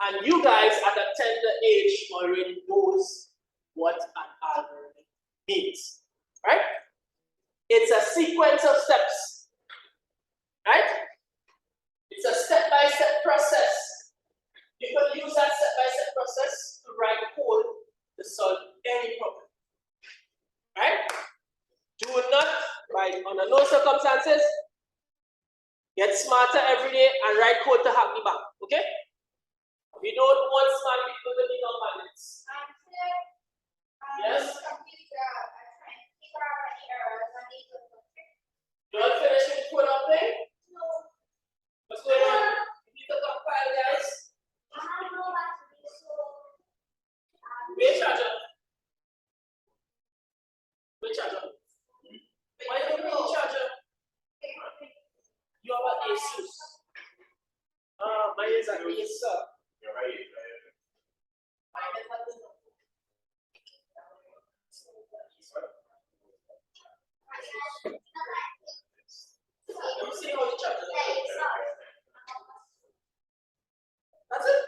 And you guys at a tender age already knows what an algorithm means, right? It's a sequence of steps, right? It's a step-by-step process. You can use that step-by-step process to write code to solve any problem, right? Do not, under no circumstances, get smarter every day and write code to hack the bank, okay? We don't want smart people to become bandits. Yes? You all finished with code up there? No. What's going on? You need to compile, guys. Where's charger? Where's charger? Why don't you need charger? You have an Asus. Mine is an Acer. You're right. Mine is an Acer. Let me see how the charger is. That's it?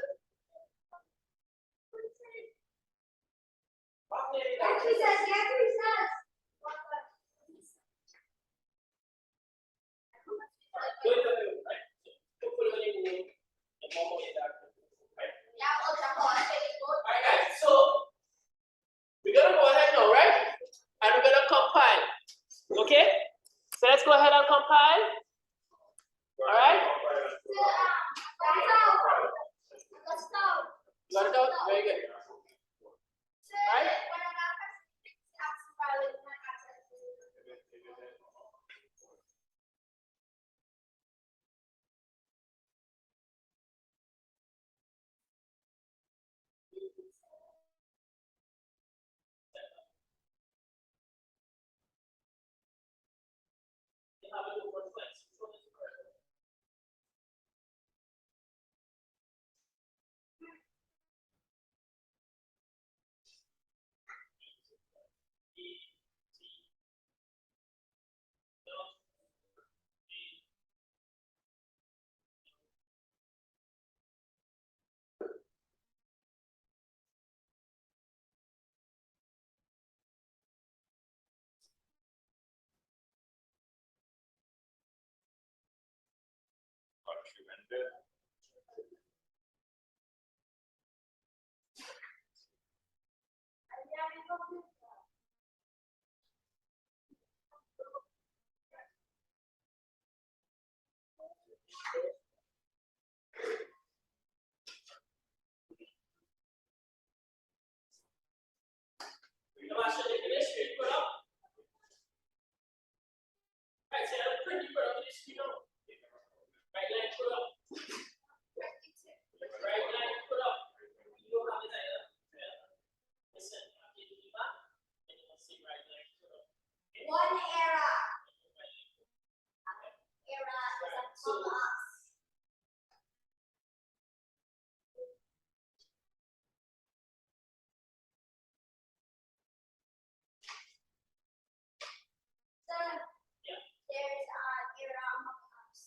Alright guys, so we're gonna go ahead now, right? And we're gonna compile. Okay? So let's go ahead and compile. Alright? One era. Era is a us. So there's era among us.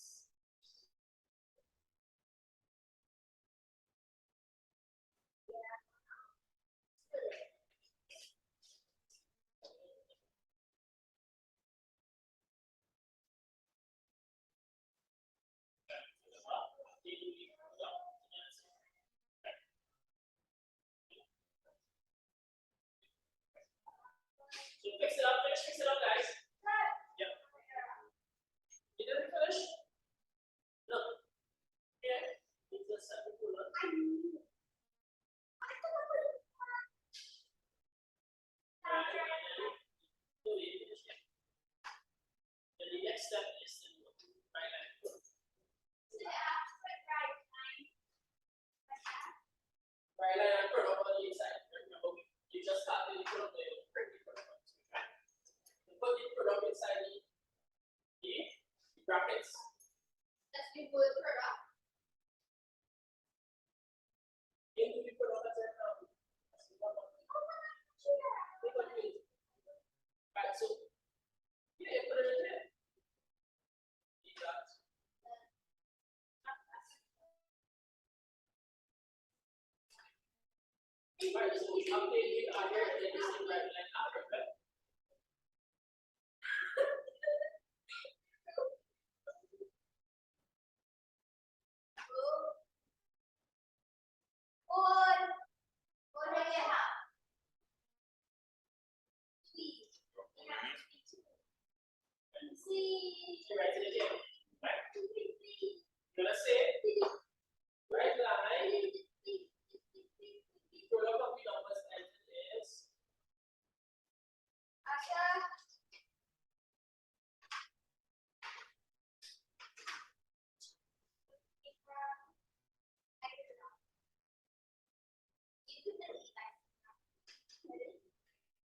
So fix it up, guys. Yep. You didn't finish? No. Yeah. It's a second pull up. Then the next step is to do right line pull up. Right line and pull up on the inside. Remember, you just start to pull up the pull up. You put the pull up inside the brackets. Let's do wood product. Into the pull up as a right, so yeah, put it in there. Right, so we update the other and then this is right line after that. What do you have? Please. See. So right to the table. Right? So let's say right line. Pull up the numbers as it is. Asha.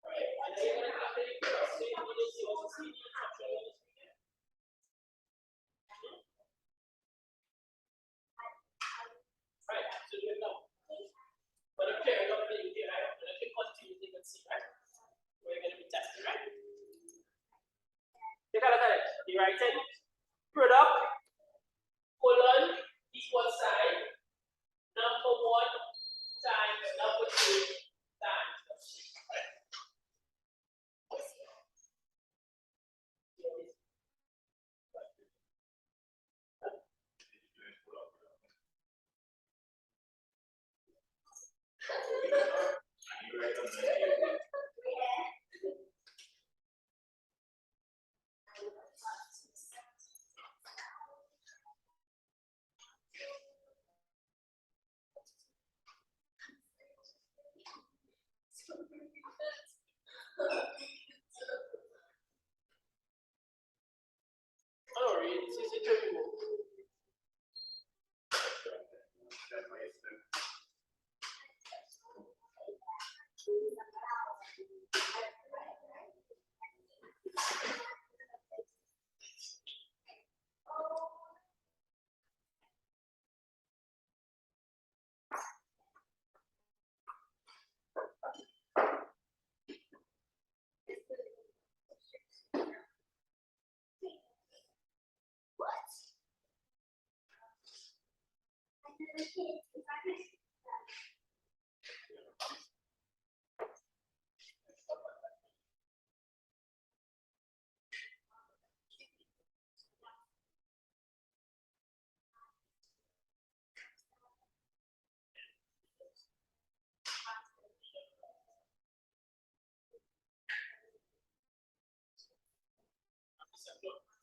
Right, and then you're going to have to pull up. So you need to see what's the instruction on this weekend. Right, so you know. But if you're not really here, right? And if you continue, you can see, right? We're going to be testing, right? Take a look at it. The writing, product, colon, equal sign, number 1 times number 2 times number 6. Right? Oh, really? It's easy to remove.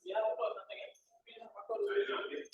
We have a code again. We have a code. We have a code.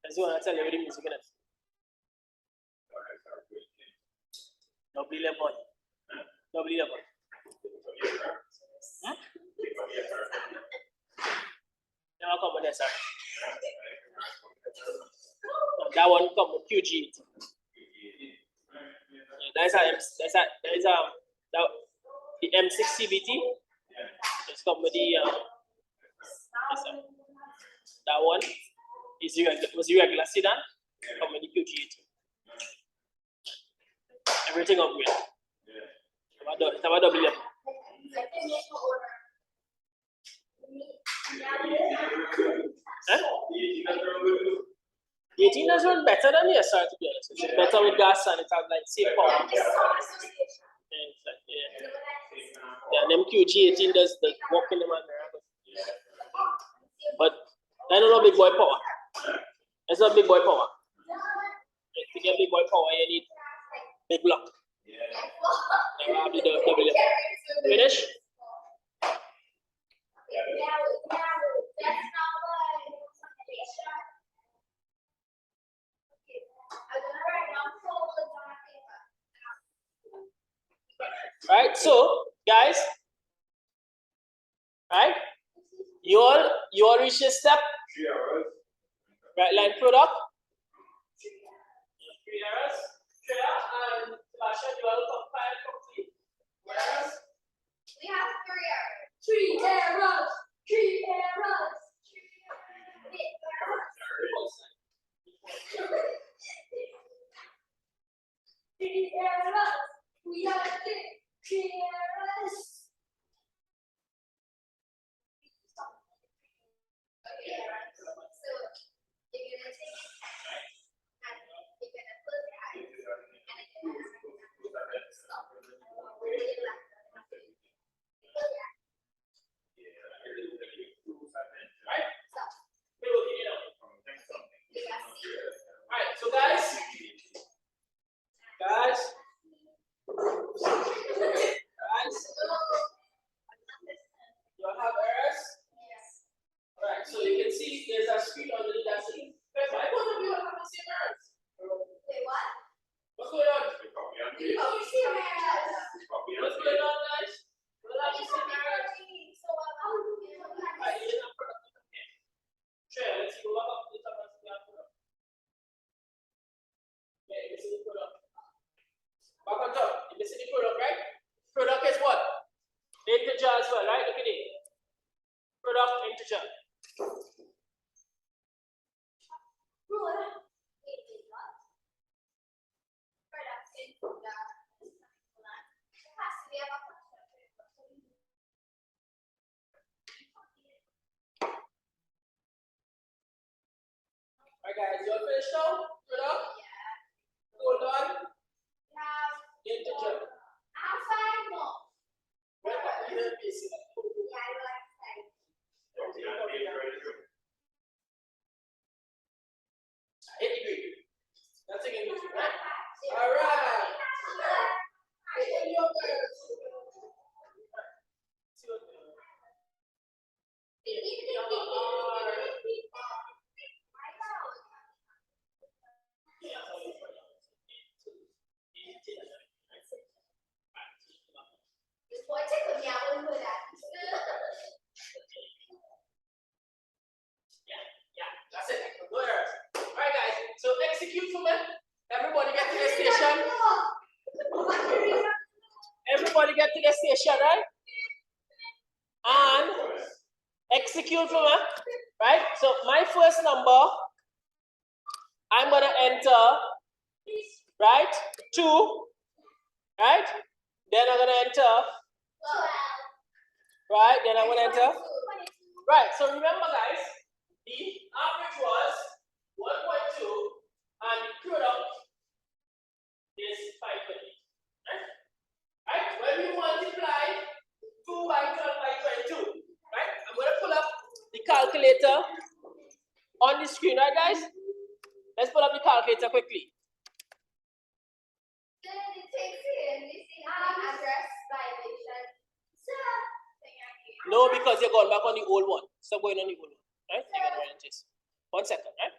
I just want to tell you the music in it. Double 11. Double 11. Never come with that, sir. No, that one come with QG. The M6 CVT. It's come with the yes, sir. That one was the regular sedan. Come with the QG. Everything upgrade. It's about double 11. Huh? The 18 does run better than the SR, to be honest. It's better with gas and it has like same power. Yeah, them QG18 does the walk in the man. But I don't know big boy power. It's not big boy power. To get big boy power, you need big block. Never have the double. Finish? Right, so guys, right? You all reach this step. Right line product. 3 errors. And Sasha, you all compile complete. Errors. We have 3 errors. 3 errors. 3 errors. 3 errors. We have 3 errors. Okay, so you're gonna take it and you're gonna put it out and again stop. Right? Alright, so guys, you all have errors? Yes. Alright, so you can see there's a screen underneath that screen. Why both of you have the same errors? Wait, what? What's going on? We both see errors. What's going on, guys? You all have the same errors? So how do we do Alright, you have product. Okay. Sure, let's go back up to the top and see our product. Okay, this is the product. Back on top, you see the product, right? Product is what? Integer as well, right? Look at it. Product integer. Alright guys, you all finished now? Product? Colon, integer. Well, you have basic. I hit degree. That's again, right? Alright. execute for me. Everybody get to the station. Everybody get to the station, right? And execute for me, right? So my first number, I'm gonna enter, right? 2, right? Then I'm gonna enter, right? Then I'm gonna enter, right? So remember, guys, the average was 1.2, and the product is 5.8, right? Right? When we multiply 2 by 12 by 22, right? I'm gonna pull up the calculator on the screen, right, guys? Let's pull up the calculator quickly. No, because you're going back on the old one. Stop going on the old one, right? You're gonna run this. 1 second, right?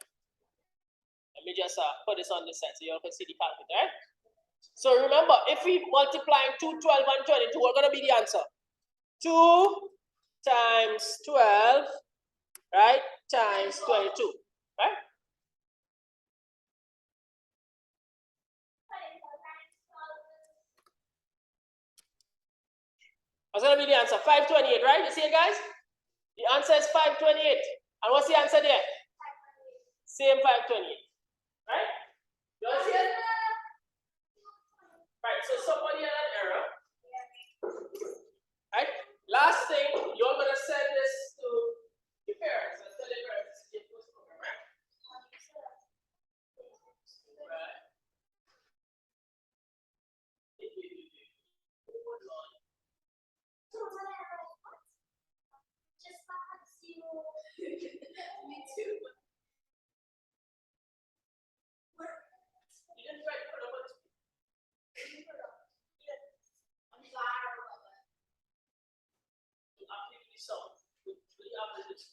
Let me just put this on this side so you all can see the calculator, right? So remember, if we multiply 2, 12, and 22, what's gonna be the answer? 2 times 12, right? Times 22, right? What's gonna be the answer? 528, right? You see it, guys? The answer is 528. And what's the answer there? Same 528, right? You all see it? Right, so somebody had an error. Right? Last thing, you're gonna send this to your parents and tell your parents to get this program, right? Right. Me too. You didn't try to put up on the I'm viral. absolutely so. We have this.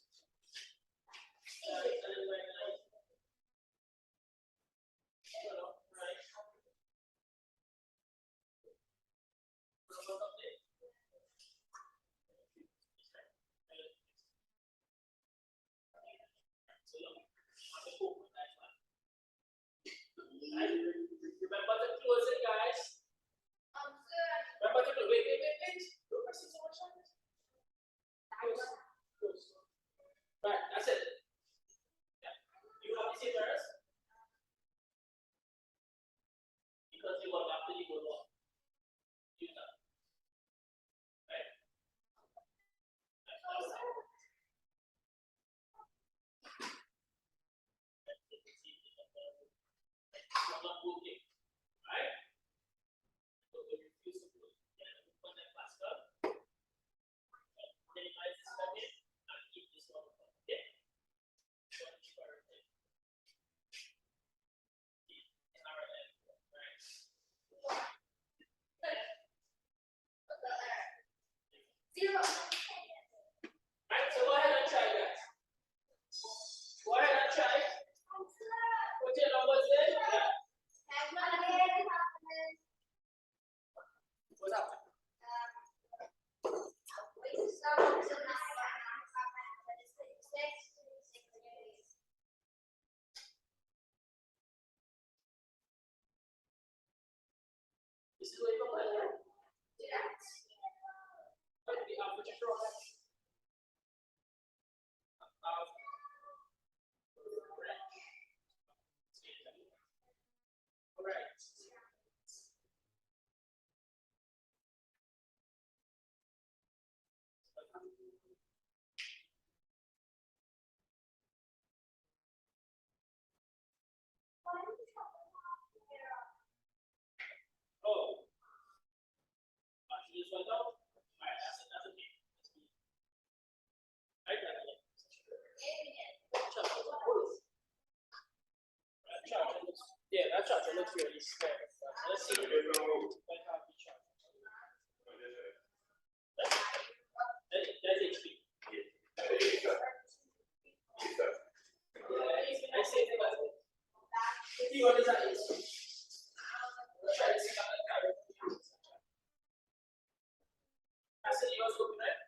Right. Remember to close it, guys. Remember to close. Wait. Don't press it so much on this. Close. Right, that's it. Yeah. You have the same errors? Because you want after you go on. You know. Right? Not working, right? So we refuse to put that faster. Minimize this again and keep this one open. Okay? Zero. Right, so go ahead and try, guys. Go ahead and try. Put your numbers in. Yeah. What's up? This is where you go, right? But the average product. Correct. Oh. Actually, just went out. Alright, that's okay. Right, yeah, that charger looks really small. Let's see. That's HP. I say see what is that is. Let's try to see how that carry. I said yours looking right.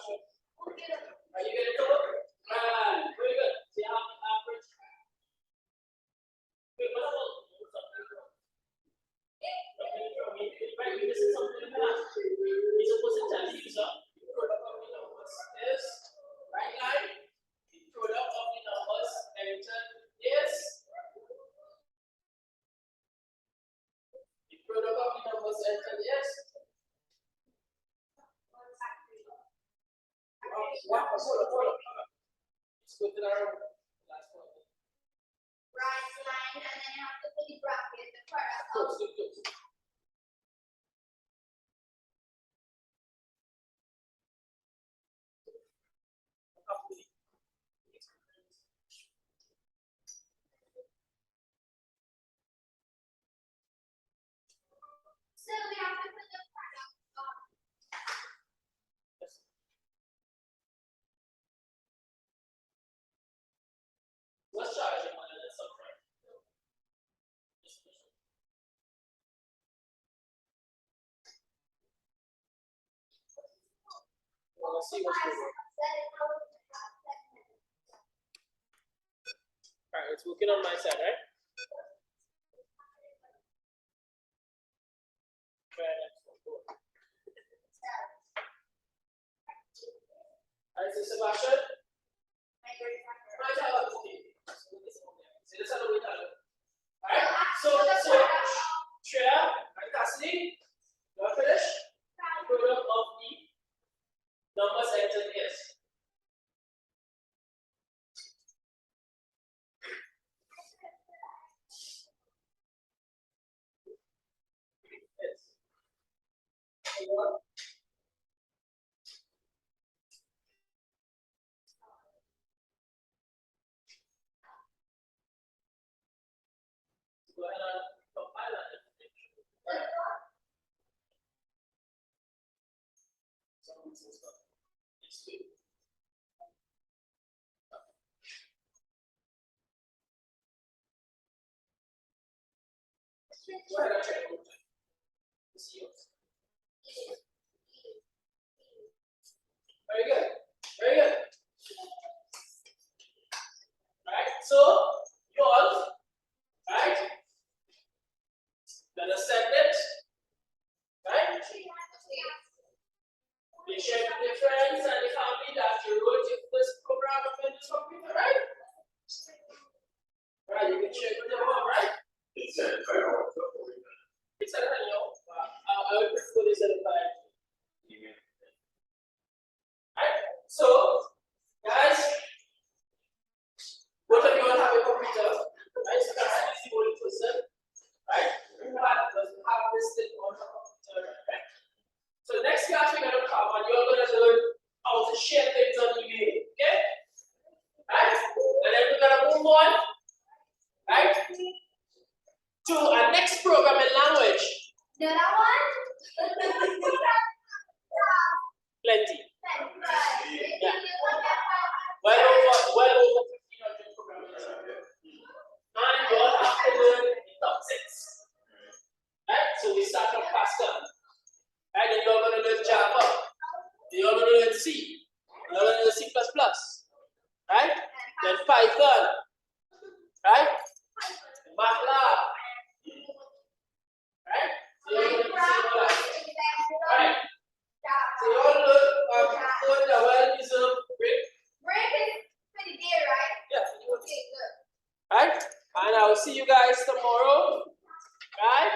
Sebastian? Are you getting to it? Right, very good. So you have the average. Wait, what about right, we missing something in the last. It's supposed to tell you, sir. The product of the numbers is right line. The product of the numbers entered is. The product of the numbers entered is. What? Hold up. Let's go to our last one. Right line, and then you have to put the bracket, the product of. Close. So we have to put the product of. What's charging one and then subtract? Well, let's see what's going on. Alright, it's working on my side, right? Alright, so Sebastian. Alright, so Shreya and Cassidy, you are finished? Product of the numbers entered is. Go ahead and compile that information. It's good. Go ahead and check it out. It's yours. Very good. Right, so yours, right? Gonna send it, right? You check with your friends and the family that you wrote your first program on this computer, right? Right, you can check with your mom, right? It's a I would prefer this at a time. Right? So, guys, both of you all have a computer, right? So that's the only person, right? Who doesn't have this thing on the computer, right? So next class we're going to come and you're going to learn how to share things on email, okay? Right? And then we're going to move on, right? To our next programming language. The other one? Plenty. Yeah. Well over 1,500 programming languages. And you all have to learn the top 6. Right? So we start from Pascal. Right? Then you're going to learn Java. Then you're going to learn C. You're going to learn C++. Right? Then Python. Right? MATLAB. Right? So you're going to learn C++. Right? So you all learn the well-deserved break. Break is pretty dear, right? Yeah. Okay, good. Right? And I will see you guys tomorrow. Right?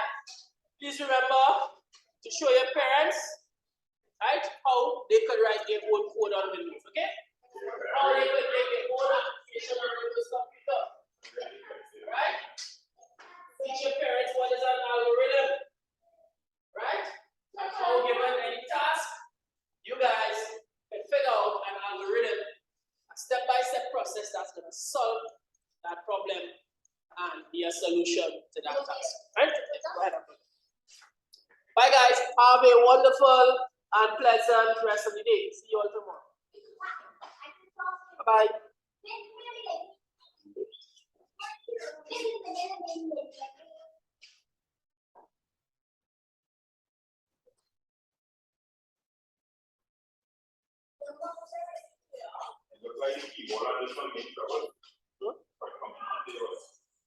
Please remember to show your parents, right, how they could write their own code on Windows, okay? How they could make their own application on Windows computer. Right? Teach your parents what is an algorithm. Right? And how given any task, you guys can figure out an algorithm, a step-by-step process that's going to solve that problem and be a solution to that task. Right? Bye guys. Have a wonderful and pleasant rest of the day. See you all tomorrow. Bye-bye. It looks like the keyboard on this one makes trouble.